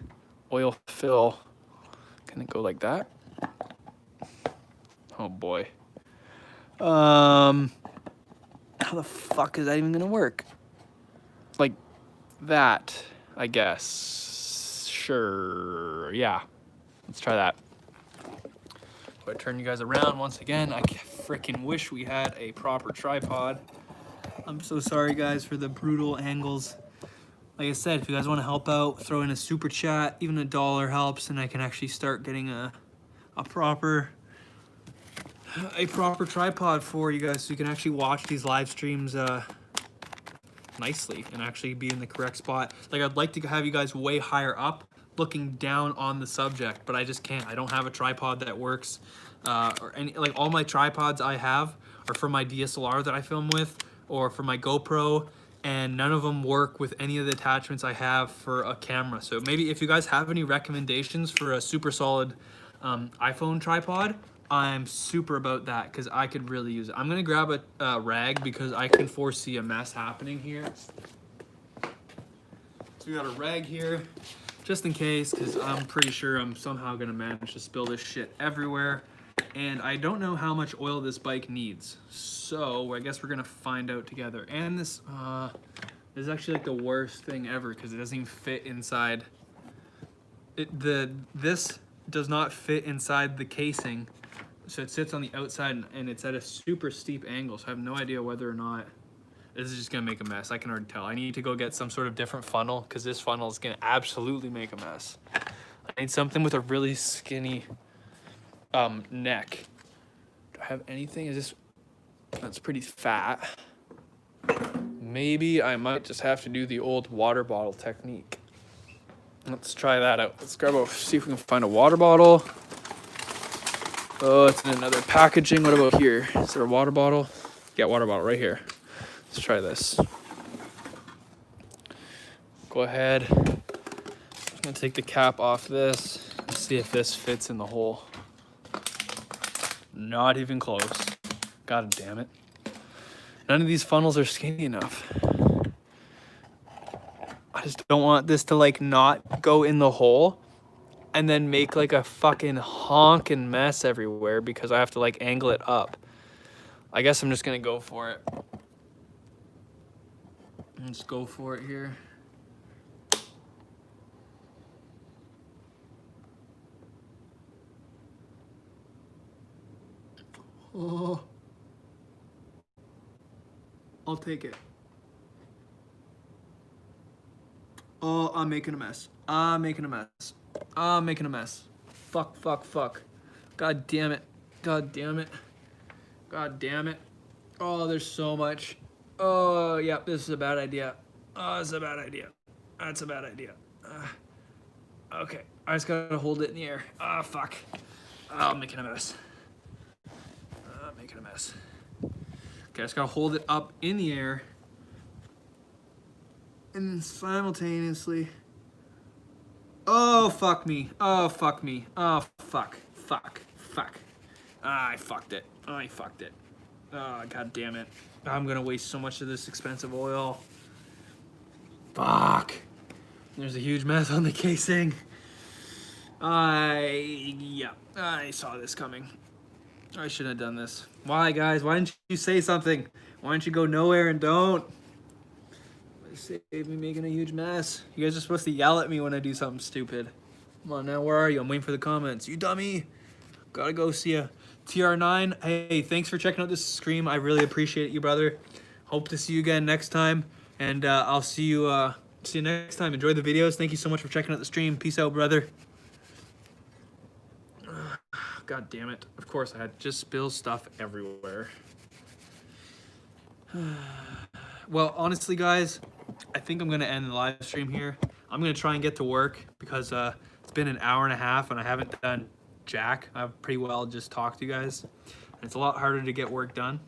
oil fill? Can it go like that? Oh boy. How the fuck is that even gonna work? Like that, I guess. Sure. Yeah. Let's try that. So I turn you guys around once again. I freaking wish we had a proper tripod. I'm so sorry, guys, for the brutal angles. Like I said, if you guys want to help out, throw in a super chat. Even $1 helps, and I can actually start getting a proper tripod for you guys, so you can actually watch these live streams nicely and actually be in the correct spot. Like, I'd like to have you guys way higher up, looking down on the subject, but I just can't. I don't have a tripod that works, or any, like, all my tripods I have are for my DSLR that I film with, or for my GoPro, and none of them work with any of the attachments I have for a camera. So maybe if you guys have any recommendations for a super solid iPhone tripod, I'm super about that, because I could really use it. I'm gonna grab a rag, because I can foresee a mess happening here. So we got a rag here, just in case, because I'm pretty sure I'm somehow gonna manage to spill this shit everywhere. And I don't know how much oil this bike needs, so I guess we're gonna find out together. And this is actually like the worst thing ever, because it doesn't even fit inside. This does not fit inside the casing, so it sits on the outside, and it's at a super steep angle, so I have no idea whether or not This is just gonna make a mess. I can already tell. I need to go get some sort of different funnel because this funnel is gonna absolutely make a mess. I need something with a really skinny neck. Do I have anything? Is this, that's pretty fat. Maybe I might just have to do the old water bottle technique. Let's try that out. Let's grab a, see if we can find a water bottle. Oh, it's in another packaging. What about here? Is there a water bottle? Yeah, water bottle right here. Let's try this. Go ahead. I'm gonna take the cap off this and see if this fits in the hole. Not even close. God damn it. None of these funnels are skinny enough. I just don't want this to like not go in the hole and then make like a fucking honking mess everywhere because I have to like angle it up. I guess I'm just gonna go for it. Let's go for it here. Oh, I'll take it. Oh, I'm making a mess. I'm making a mess. I'm making a mess. Fuck, fuck, fuck. God damn it. God damn it. God damn it. Oh, there's so much. Oh, yeah, this is a bad idea. Oh, this is a bad idea. That's a bad idea. Okay, I just gotta hold it in the air. Ah, fuck. Oh, I'm making a mess. I'm making a mess. Okay, I just gotta hold it up in the air. And then simultaneously. Oh, fuck me. Oh, fuck me. Oh, fuck. Fuck. Fuck. Ah, I fucked it. I fucked it. Oh, god damn it. I'm gonna waste so much of this expensive oil. Fuck. There's a huge mess on the casing. Yeah, I saw this coming. I shouldn't have done this. Why, guys? Why didn't you say something? Why don't you go nowhere and don't? Save me making a huge mess. You guys are supposed to yell at me when I do something stupid. Come on now, where are you? I'm waiting for the comments. You dummy. Gotta go see ya. TR9, hey, thanks for checking out this stream. I really appreciate you, brother. Hope to see you again next time. And I'll see you next time. Enjoy the videos. Thank you so much for checking out the stream. Peace out, brother. God damn it. Of course, I had just spilled stuff everywhere. Well, honestly, guys, I think I'm going to end the live stream here. I'm going to try and get to work because it's been an hour and a half and I haven't done jack. I've pretty well just talked to you guys. And it's a lot harder to get work done.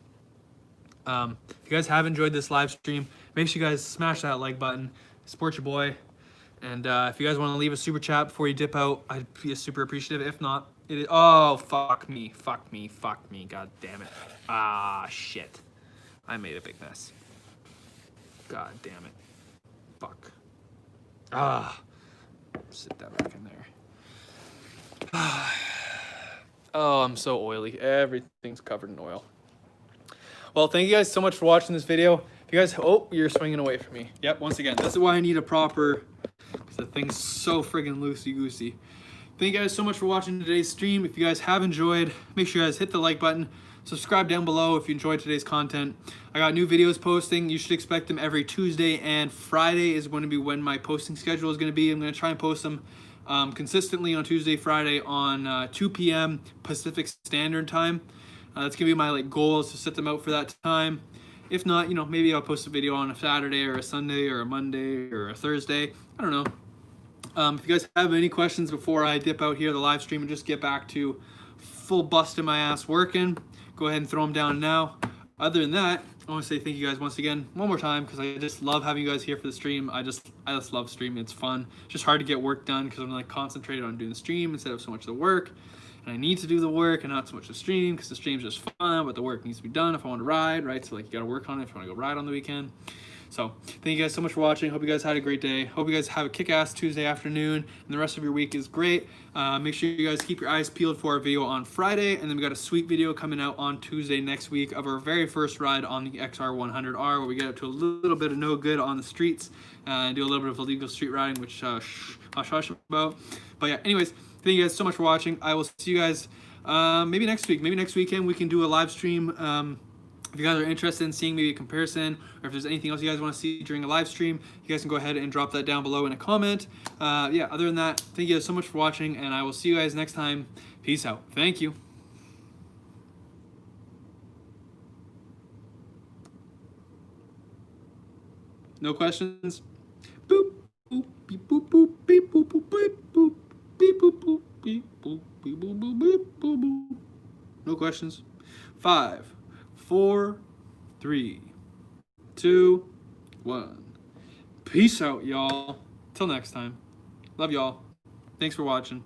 If you guys have enjoyed this live stream, make sure you guys smash that like button, support your boy. And if you guys want to leave a super chat before you dip out, I'd be super appreciative. If not, it is, oh, fuck me, fuck me, fuck me, god damn it. Ah, shit. I made a big mess. God damn it. Fuck. Ah. Sit that back in there. Oh, I'm so oily. Everything's covered in oil. Well, thank you guys so much for watching this video. If you guys, oh, you're swinging away from me. Yep, once again, this is why I need a proper, because the thing's so friggin' loosey-goosey. Thank you guys so much for watching today's stream. If you guys have enjoyed, make sure you guys hit the like button. Subscribe down below if you enjoyed today's content. I got new videos posting. You should expect them every Tuesday, and Friday is going to be when my posting schedule is going to be. I'm going to try and post them consistently on Tuesday, Friday on 2 p.m. Pacific Standard Time. That's going to be my like goal, is to set them out for that time. If not, you know, maybe I'll post a video on a Saturday or a Sunday or a Monday or a Thursday. I don't know. If you guys have any questions before I dip out here, the live stream, and just get back to full busting my ass working, go ahead and throw them down now. Other than that, I want to say thank you guys once again, one more time, because I just love having you guys here for the stream. I just love streaming. It's fun. It's just hard to get work done because I'm like concentrated on doing the stream instead of so much of the work. And I need to do the work and not so much the stream, because the stream's just fun, but the work needs to be done if I want to ride, right? So like you got to work on it if you want to go ride on the weekend. So thank you guys so much for watching. Hope you guys had a great day. Hope you guys have a kick-ass Tuesday afternoon, and the rest of your week is great. Make sure you guys keep your eyes peeled for our video on Friday, and then we got a sweet video coming out on Tuesday next week of our very first ride on the XR100R, where we get up to a little bit of no good on the streets and do a little bit of illegal street riding, which I'll shush about. But yeah, anyways, thank you guys so much for watching. I will see you guys maybe next week. Maybe next weekend we can do a live stream If you guys are interested in seeing maybe a comparison, or if there's anything else you guys want to see during a live stream, you guys can go ahead and drop that down below in a comment. Yeah, other than that, thank you guys so much for watching, and I will see you guys next time. Peace out. Thank you. No questions? Boop, boop, beep, boop, boop, beep, boop, boop, beep, boop, beep, boop, boop, beep, boop, beep, boop, boop, beep, boop, boop. No questions? 5, 4, 3, 2, 1. Peace out, y'all. Till next time. Love y'all. Thanks for watching.